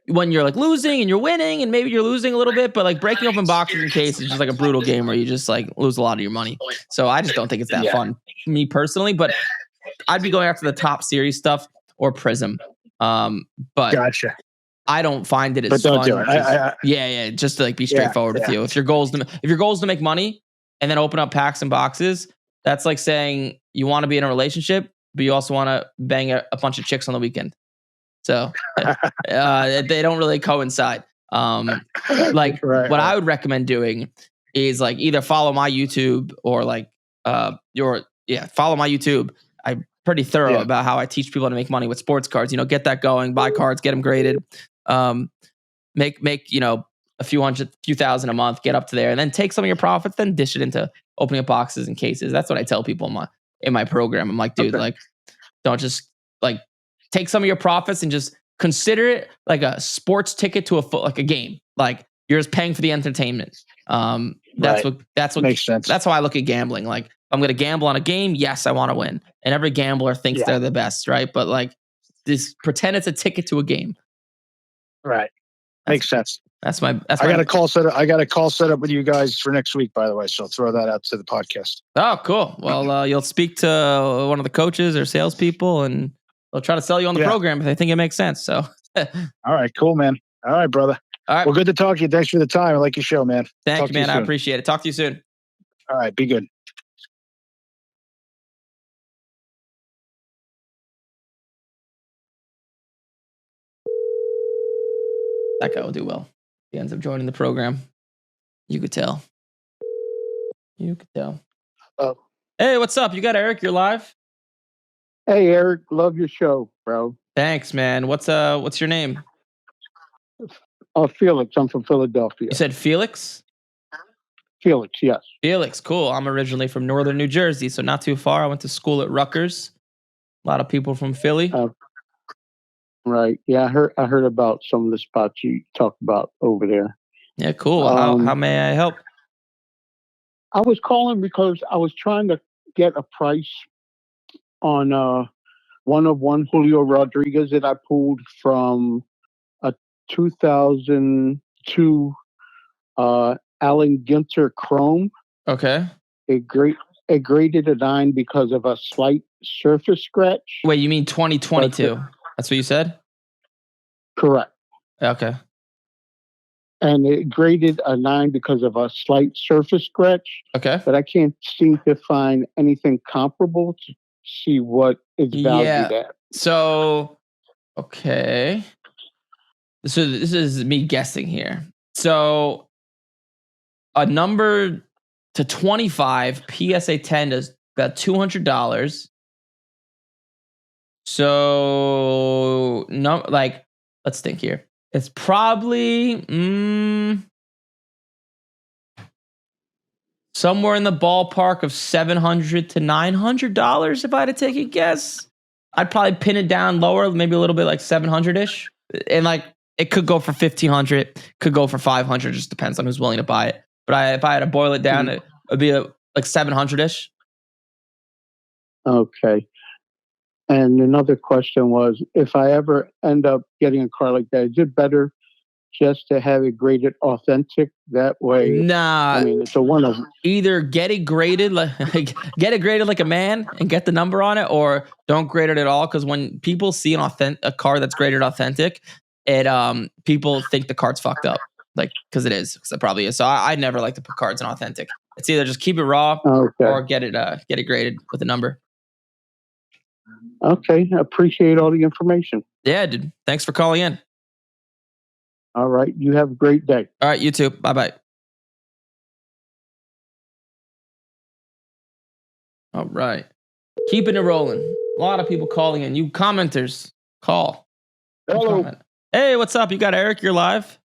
losing and you're winning, and maybe you're losing a little bit, but like breaking open boxes and cases is just like a brutal game where you just like lose a lot of your money. So I just don't think it's that fun, me personally. But I'd be going after the top series stuff or Prism. But Gotcha. I don't find it as But don't fun. do it. Yeah. Just to like be straightforward with you. If your goal is to make money and then open up packs and boxes, that's like saying you want to be in a relationship, but you also want to bang a bunch of chicks on the weekend. So they don't really coincide. Like what I would recommend doing is like either follow my YouTube or like follow my YouTube. I'm pretty thorough about how I teach people to make money with sports cards. You know, get that going, buy cards, get them graded, make a few thousand a month, get up to there, and then take some of your profits, then dish it into opening up boxes and cases. That's what I tell people in my program. I'm like, dude, like, don't just like take some of your profits and just consider it like a sports ticket to like a game. Like you're just paying for the entertainment. That's what makes sense. That's how I look at gambling. Like I'm going to gamble on a game. Yes, I want to win. And every gambler thinks they're the best, right? But like pretend it's a ticket to a game. Right. Makes sense. I got a call set up with you guys for next week, by the way. So I'll throw that out to the podcast. Oh, cool. Well, you'll speak to one of the coaches or salespeople, and they'll try to sell you on the program if they think it makes sense. So, all right, cool, man. All right, brother. All right. Well, good to talk to you. Thanks for the time. I like your show, man. Thank you, man. I appreciate it. Talk to you soon. All right. Be good. That guy will do well. He ends up joining the program. You could tell. Oh. Hey, what's up? You got Eric? You're live? Hey, Eric. Love your show, bro. Thanks, man. What's your name? Felix. I'm from Philadelphia. You said Felix? Felix, yes. Felix, cool. I'm originally from northern New Jersey, so not too far. I went to school at Rutgers. A lot of people from Philly. Right. Yeah, I heard about some of the spots you talked about over there. Yeah, cool. How may I help? I was calling because I was trying to get a price on one Julio Rodriguez that I pulled from a 2002 Allen Ginter Chrome. Okay. It graded a 9 because of a slight surface scratch. Wait, you mean 2022? That's what you said? Correct. Okay. And it graded a 9 because of a slight surface scratch. Okay. But I can't seem to find anything comparable to see what it's valued at. So, okay. So this is me guessing here. So a number to 25 PSA 10 is about $200. So no, like, let's think here. It's probably somewhere in the ballpark of $700 to $900 if I had to take a guess. I'd probably pin it down lower, maybe a little bit like 700-ish. And like it could go for 1,500, could go for 500, just depends on who's willing to buy it. But if I had to boil it down, it would be like 700-ish. Okay. And another question was, if I ever end up getting a car like that, is it better just to have it graded authentic? That way, nah. I mean, it's a one of either get it graded like a man and get the number on it, or don't grade it at all. Because when people see a car that's graded authentic, people think the card's fucked up, like because it probably is. So I never like to put cards in authentic. It's either just keep it raw or get it graded with a number. Okay, I appreciate all the information. Yeah, dude. Thanks for calling in. All right, you have a great day. All right, you too. Bye-bye. All right. Keeping it rolling. A lot of people calling in. You commenters, call. Hello. Comment. Hey, what's up? You got Eric? You're live.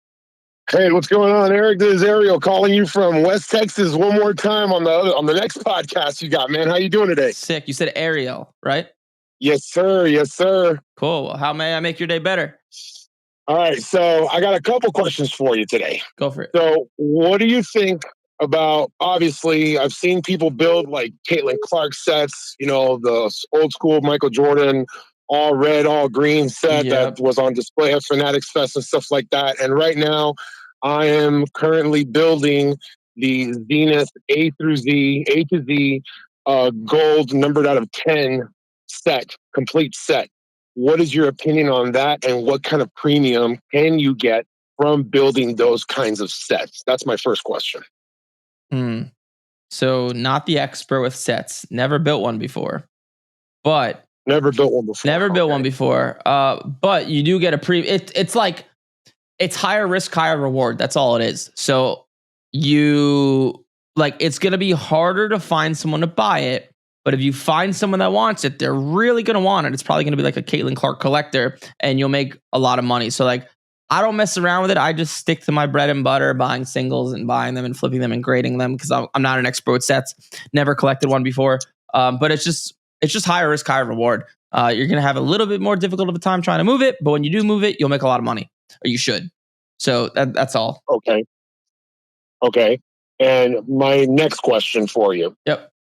Hey, what's going on, Eric? This is Ariel calling you from West Texas one more time on the next podcast you got, man. How you doing today? Sick. You said Ariel, right? Yes, sir. Yes, sir. Cool. Well, how may I make your day better? All right. So I got a couple questions for you today. Go for it. So what do you think about, obviously, I've seen people build like Caitlin Clark sets, the old school Michael Jordan, all red, all green set that was on display at Fanatics Fest and stuff like that. And right now I am currently building the Zenith A to Z gold numbered out of 10 complete set. What is your opinion on that, and what kind of premium can you get from building those kinds of sets? That's my first question. So not the expert with sets. Never built one before. But never built one before. But you do get it's like it's higher risk, higher reward. That's all it is. So it's gonna be harder to find someone to buy it. But if you find someone that wants it, they're really going to want it. It's probably going to be like a Caitlin Clark collector, and you'll make a lot of money. So I don't mess around with it. I just stick to my bread and butter, buying singles and buying them and flipping them and grading them because I'm not an expert with sets. Never collected one before. But it's just higher risk, higher reward. You're going to have a little bit more difficult of a time trying to move it. But when you do move it, you'll make a lot of money, or you should. So that's all. Okay. And my next question for you. Yep.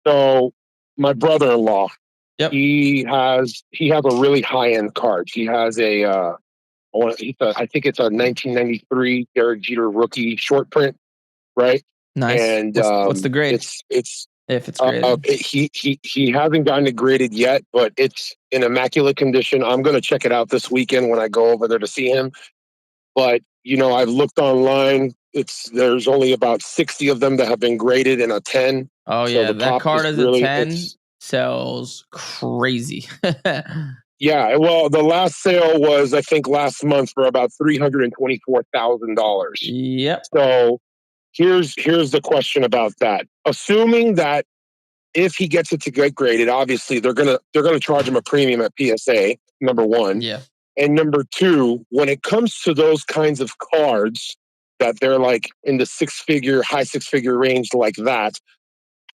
So my brother-in-law, yep, he has a really high-end card. He has I think it's a 1993 Derek Jeter rookie short print, right? Nice. And what's the grade? It's if it's graded. He hasn't gotten it graded yet, but it's in immaculate condition. I'm going to check it out this weekend when I go over there to see him. But I've looked online. There's only about 60 of them that have been graded in a 10. Oh yeah, so that card is really, a 10. Sells crazy. Yeah, well, the last sale was, I think, last month for about $324,000. Yep. So here's the question about that. Assuming that if he gets it to get graded, obviously they're gonna charge him a premium at PSA. Number one. Yeah. And number two, when it comes to those kinds of cards that they're like in the high six figure range like that,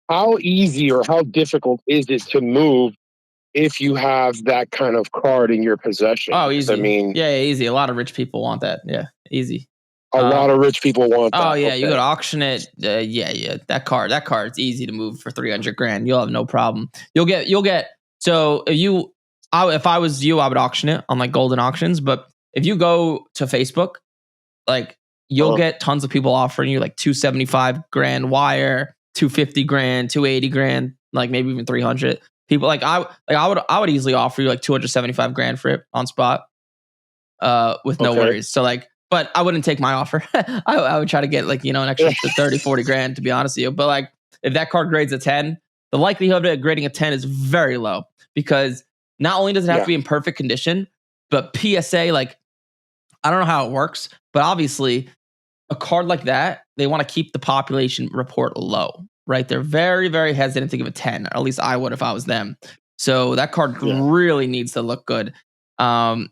how easy or how difficult is it to move if you have that kind of card in your possession? Oh, easy. I mean, yeah, easy. A lot of rich people want that. Yeah, easy. A lot of rich people want that. Oh yeah, you go to auction it. Yeah. That card's easy to move for $300,000. You'll have no problem. You'll get. So if I was you, I would auction it on like golden auctions. But if you go to Facebook, you'll get tons of people offering you like $275,000 wire, $250,000, $280,000, like maybe even $300,000. People I would easily offer you like $275,000 for it on spot, with no worries. So but I wouldn't take my offer. I would try to get an extra $30,000-$40,000 to be honest with you. But if that card grades a 10, the likelihood of it grading a 10 is very low because not only does it have to be in perfect condition, but PSA, I don't know how it works, but obviously a card like that, they want to keep the population report low, right? They're very, very hesitant to give a 10, or at least I would if I was them. So that card really needs to look good. I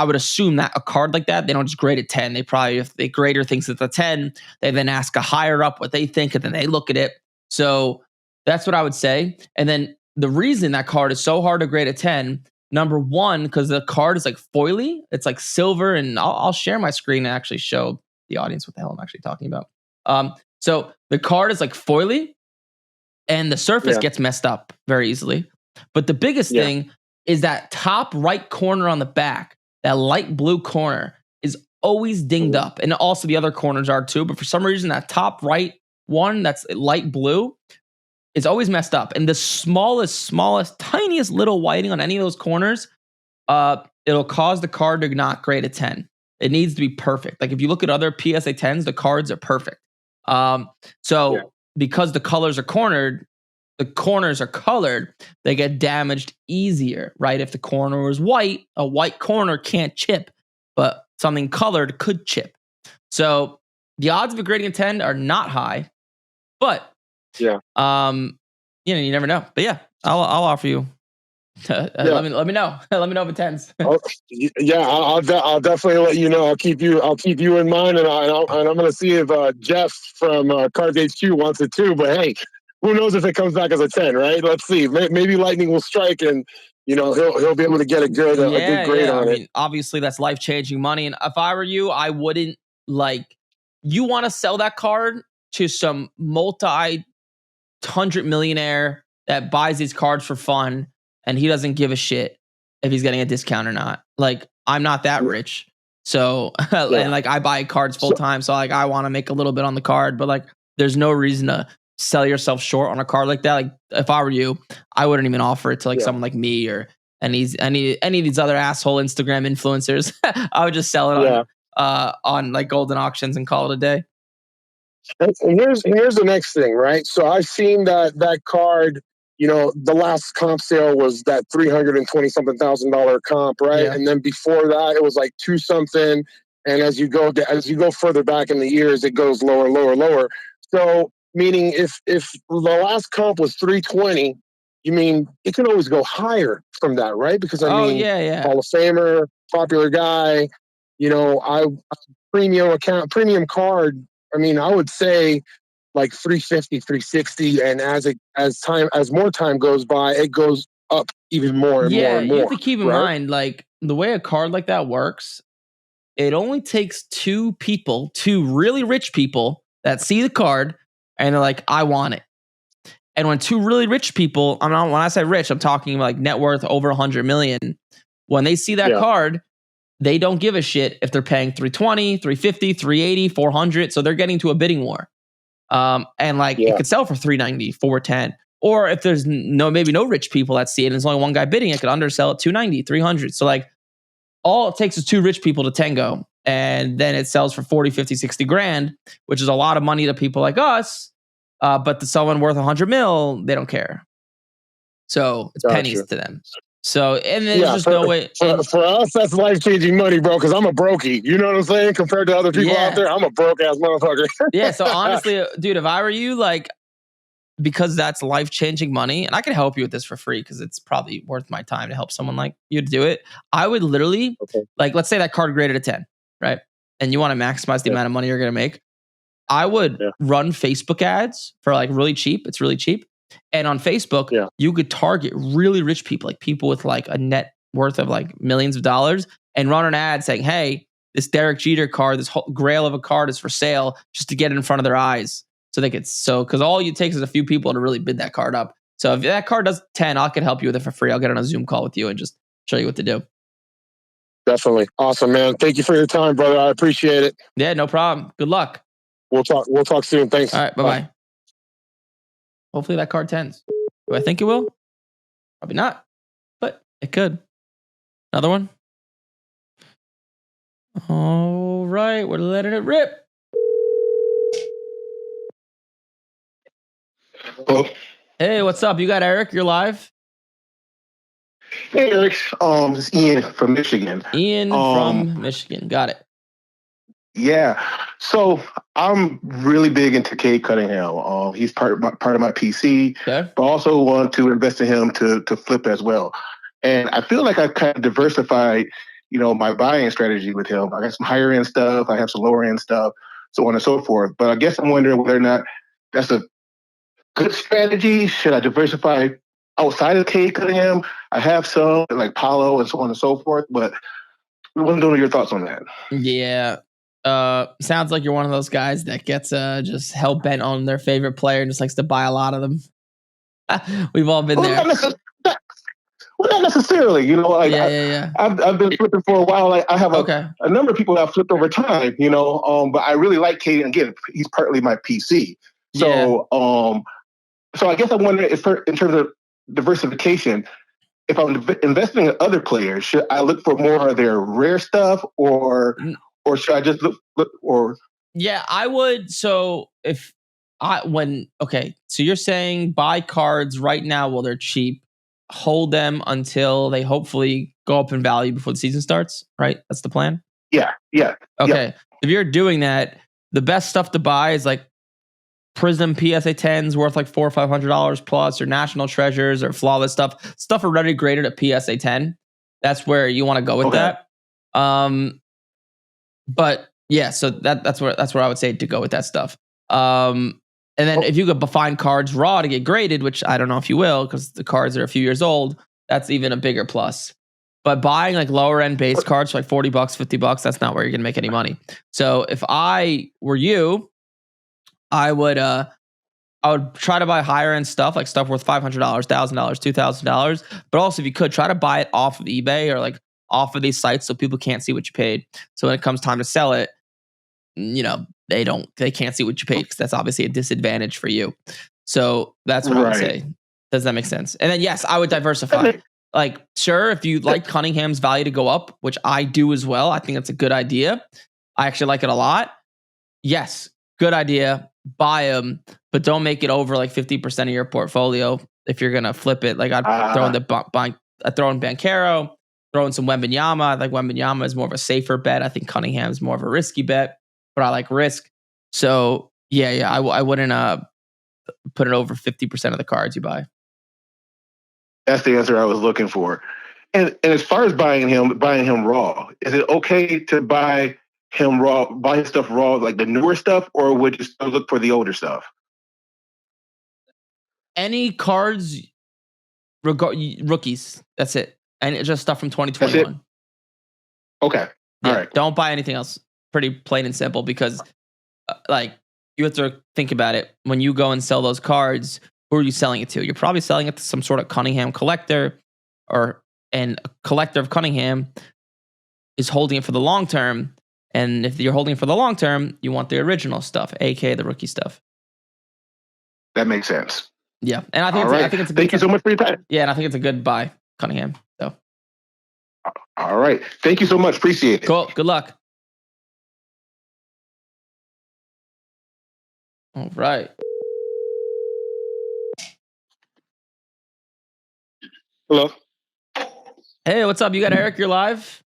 would assume that a card like that, they don't just grade it 10. They probably, if the grader thinks it's a 10, they then ask a higher up what they think, and then they look at it. So that's what I would say. And then the reason that card is so hard to grade a 10, number one, because the card is foily. It's silver, and I'll share my screen and actually show the audience what the hell I'm actually talking about. So the card is foily, and the surface gets messed up very easily. But the biggest thing is that top right corner on the back, that light blue corner is always dinged up. And also the other corners are too. But for some reason, that top right one that's light blue is always messed up. And the smallest, tiniest little whiting on any of those corners, it'll cause the card to not grade a 10. It needs to be perfect. If you look at other PSA 10s, the cards are perfect. Because the colors are cornered, the corners are colored, they get damaged easier, right? If the corner is white, a white corner can't chip, but something colored could chip. So the odds of a grading a 10 are not high, but you never know. But I'll offer you. Let me know. Let me know if it 10s. I'll definitely let you know. I'll keep you in mind, and I'm going to see if Jeff from Cards HQ wants it too. But hey, who knows if it comes back as a 10, right? Let's see. Maybe lightning will strike, and he'll be able to get a good grade on it. Obviously, that's life-changing money. And if I were you, I wouldn't you want to sell that card to some multi-hundred millionaire that buys these cards for fun, and he doesn't give a shit if he's getting a discount or not. I'm not that rich. So, and I buy cards full time. So I want to make a little bit on the card, but there's no reason sell yourself short on a card like that. Like if I were you, I wouldn't even offer it to like someone like me or any of these other asshole Instagram influencers. I would just sell it on like golden auctions and call it a day. And here's the next thing, right? So I've seen that card. The last comp sale was that $320-something thousand comp, right? Yeah. And then before that, it was like 2 something. And as you go further back in the years, it goes lower, lower, lower. So meaning if the last comp was 320, you mean it can always go higher from that, right? Because Hall of Famer, popular guy, I premium card. I mean, I would say like 350, 360, and as more time goes by, it goes up even more and more and more. You have to keep in mind, like the way a card like that works, it only takes 2 really rich people that see the card and they're like, I want it. And when 2 really rich people, when I say rich, I'm talking like net worth over 100 million. When they see that card, they don't give a shit if they're paying 320, 350, 380, 400. So they're getting to a bidding war. And like it could sell for 390, 410. Or if there's maybe no rich people that see it and there's only one guy bidding, it could undersell at 290, 300. So like all it takes is 2 rich people to tango. And then it sells for 40, 50, 60 grand, which is a lot of money to people like us. But to someone worth 100 mil, they don't care. So it's pennies to them. So, and there's just no way. For us, that's life-changing money, bro, because I'm a brokey. You know what I'm saying? Compared to other people out there, I'm a broke-ass motherfucker. So honestly, dude, if I were you, like, because that's life-changing money, and I can help you with this for free because it's probably worth my time to help someone like you to do it, I would literally, like, let's say that card graded a 10, right? And you want to maximize the amount of money you're going to make. I would run Facebook ads for, like, really cheap. It's really cheap. And on Facebook, you could target really rich people, like people with like a net worth of like millions of dollars, and run an ad saying, hey, this Derek Jeter card, this whole grail of a card is for sale, just to get it in front of their eyes. So they could, because all it takes is a few people to really bid that card up. So if that card does 10, I can help you with it for free. I'll get on a Zoom call with you and just show you what to do. Definitely. Awesome, man. Thank you for your time, brother. I appreciate it. Yeah, no problem. Good luck. We'll talk soon. Thanks. All right. Bye-bye. Hopefully that card 10s. Do I think it will? Probably not, but it could. Another one. All right, we're letting it rip. Oh. Hey, what's up? You got Eric? You're live. Hey, Eric. This is Ian from Michigan. Ian from Michigan. Got it. Yeah. So I'm really big into Cade Cunningham. He's part of my PC, but also want to invest in him to flip as well. And I feel like I've kind of diversified, my buying strategy with him. I got some higher end stuff. I have some lower end stuff, so on and so forth. But I guess I'm wondering whether or not that's a good strategy. Should I diversify outside of Cade Cunningham? I have some like Paulo and so on and so forth, but I want to know your thoughts on that. Yeah. Sounds like you're one of those guys that gets just hell bent on their favorite player and just likes to buy a lot of them. We've all been there. Not necessarily, I've been flipping for a while. Like I have a number of people that I've flipped over time, but I really like Cade. Again, he's partly my PC. So, so I guess I'm wondering if, in terms of diversification, if I'm investing in other players, should I look for more of their rare stuff, or should I just look or? Yeah, I would. So so you're saying buy cards right now while they're cheap, hold them until they hopefully go up in value before the season starts, right? That's the plan? Yeah. Okay. Yeah. If you're doing that, the best stuff to buy is like Prism PSA 10s worth like $400 or $500 plus, or National Treasures or flawless stuff already graded at PSA 10. That's where you want to go with that. But yeah, so that's where I would say to go with that stuff. And then if you could find cards raw to get graded, which I don't know if you will, because the cards are a few years old, that's even a bigger plus. But buying like lower end base cards for like $40, $50, that's not where you're gonna make any money. So if I were you, I would try to buy higher end stuff, like stuff worth $500, $1,000, $2,000. But also, if you could, try to buy it off of eBay or like off of these sites so people can't see what you paid. So when it comes time to sell it, they can't see what you paid because that's obviously a disadvantage for you. So that's what I would say. Does that make sense? And then yes, I would diversify. Like, sure, if you like Cunningham's value to go up, which I do as well, I think that's a good idea. I actually like it a lot. Yes, good idea. Buy them, but don't make it over like 50% of your portfolio if you're gonna flip it. Like I'd throw in Banchero, throw in some Wembanyama. I think Wembanyama is more of a safer bet. I think Cunningham is more of a risky bet, but I like risk. So yeah, I wouldn't put it over 50% of the cards you buy. That's the answer I was looking for. And as far as buying him raw, is it okay to buy him raw, buy his stuff raw, like the newer stuff, or would you still look for the older stuff? Any cards, rookies. That's it. And it's just stuff from 2021. Okay. All right. Don't buy anything else. Pretty plain and simple, because you have to think about it. When you go and sell those cards, who are you selling it to? You're probably selling it to some sort of Cunningham collector, and a collector of Cunningham is holding it for the long term. And if you're holding it for the long term, you want the original stuff, aka the rookie stuff. That makes sense. Yeah, and I think I think it's a good. Thank you so much for your time. Yeah, and I think it's a good buy, Cunningham. So. All right. Thank you so much. Appreciate it. Cool. Good luck. All right. Hello. Hey, what's up? You got Eric? You're live.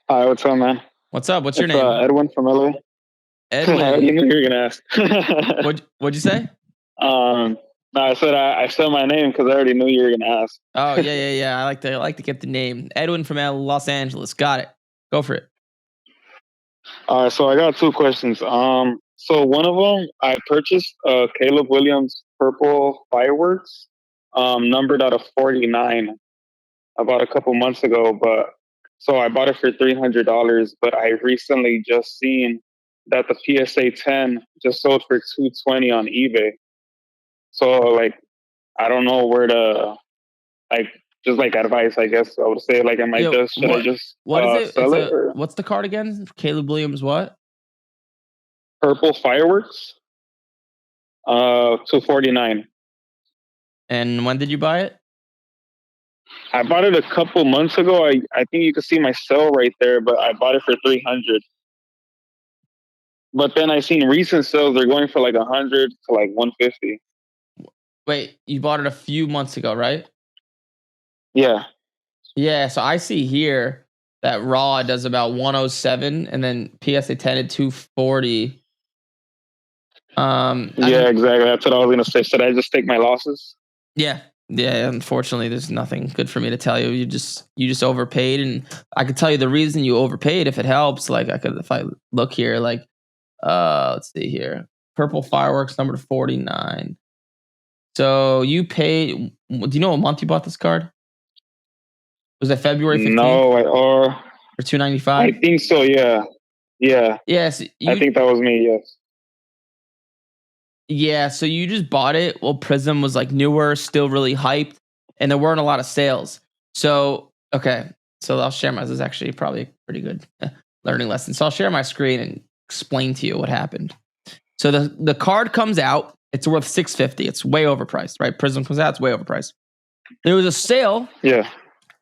Hi, what's up, man? What's up? What's your name? Edwin from LA. Edwin. You knew you were gonna ask. What'd you say? No, I said I said my name because I already knew you were gonna ask. Oh yeah. I like to get the name. Edwin from Los Angeles. Got it. Go for it. All right, so I got two questions. So one of them, I purchased Caleb Williams purple fireworks, numbered out of 49, about a couple months ago. But so I bought it for $300, but I recently just seen that the PSA 10 just sold for $220 on eBay. So I don't know where to just advice, I guess I would say. Am I just should I just what is it? sell it? What's the card again? Caleb Williams what? Purple fireworks. 249. And when did you buy it? I bought it a couple months ago. I think you can see my sell right there, but I bought it for 300. But then I seen recent sales, they're going for 100 to 150. Wait, you bought it a few months ago, right? Yeah. Yeah, so I see here that raw does about 107 and then PSA 10 at 240. Exactly. That's what I was gonna say. Should I just take my losses? Yeah. Unfortunately, there's nothing good for me to tell you. You just overpaid, and I could tell you the reason you overpaid if it helps. If I look here, let's see here, purple fireworks number 49. So you paid. Do you know what month you bought this card? Was it February 15th? No, for $295. I think so. Yeah. Yes, I think that was me. Yes. Yeah, so you just bought it. Well, Prism was newer, still really hyped, and there weren't a lot of sales. So, okay. So I'll share this is actually probably a pretty good learning lesson. So I'll share my screen and explain to you what happened. So the card comes out. It's worth $650. It's way overpriced, right? Prism comes out. It's way overpriced. There was a sale. Yeah.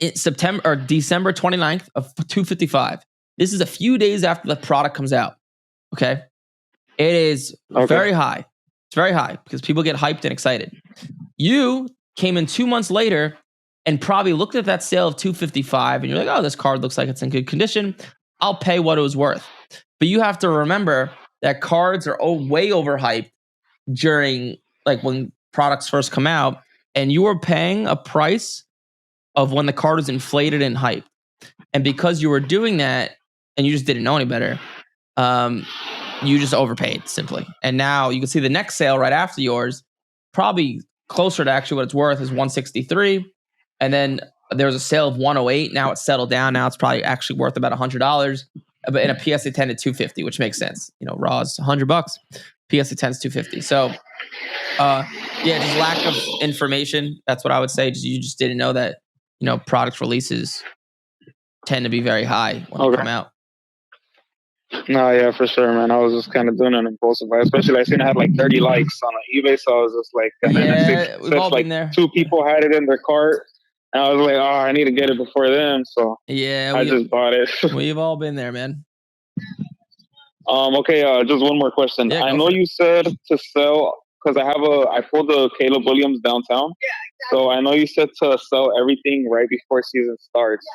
In December 29th of $255. This is a few days after the product comes out. Okay. It is very high. It's very high because people get hyped and excited. You came in 2 months later and probably looked at that sale of $255 and you're like, oh, this card looks like it's in good condition. I'll pay what it was worth. But you have to remember that cards are way overhyped during when products first come out, and you were paying a price of when the card was inflated and hyped. And because you were doing that and you just didn't know any better, you just overpaid simply. And now you can see the next sale right after yours, probably closer to actually what it's worth, is $163. And then there was a sale of $108. Now it's settled down. Now it's probably actually worth about $100. But in a PSA 10 at $250, which makes sense. Raw is $100. PSA 10 is $250. So, just lack of information. That's what I would say. You just didn't know that, product releases tend to be very high when they come out. No, yeah, for sure, man. I was just kind of doing an impulsive buy, especially I seen I had like 30 likes on eBay, so I was just like, and then Yeah, we've all like been there. 2 people had it in their cart, and I was like, oh, I need to get it before them, so Yeah, I just bought it. we've all been there, man. Okay, just one more question. Yeah, I go know for it. you said to sell because I pulled the Caleb Williams downtown. So I know you said to sell everything right before season starts.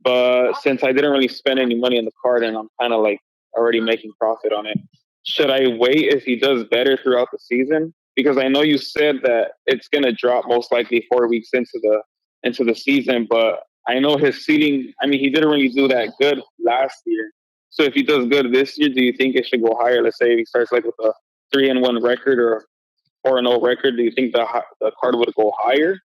But since I didn't really spend any money in the card and I'm kind of like already making profit on it, should I wait if he does better throughout the season? Because I know you said that it's gonna drop most likely 4 weeks into the season, but I know his seeding. I mean, he didn't really do that good last year. So if he does good this year, do you think it should go higher? Let's say if he starts like with a 3-1 record or 4-0 record. Do you think the card would go higher,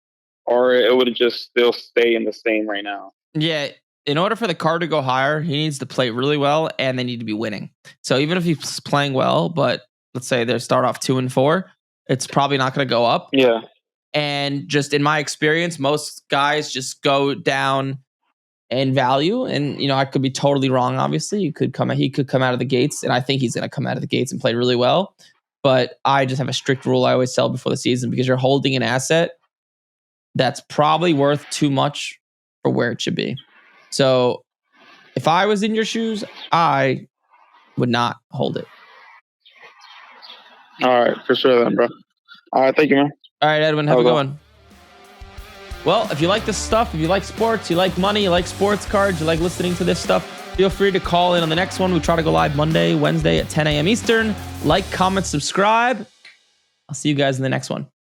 or it would just still stay in the same right now? Yeah, in order for the card to go higher, he needs to play really well, and they need to be winning. So even if he's playing well, but let's say they start off 2-4, it's probably not going to go up. Yeah. And just in my experience, most guys just go down in value. And I could be totally wrong. Obviously, he could come out of the gates, and I think he's going to come out of the gates and play really well. But I just have a strict rule I always sell before the season, because you're holding an asset that's probably worth too much for where it should be. So if I was in your shoes, I would not hold it. All right, for sure then, bro. All right, thank you, man. All right, Edwin, have a good one. Well, if you like this stuff, if you like sports, you like money, you like sports cards, you like listening to this stuff, feel free to call in on the next one. We try to go live Monday, Wednesday at 10 a.m. Eastern. Like, comment, subscribe. I'll see you guys in the next one.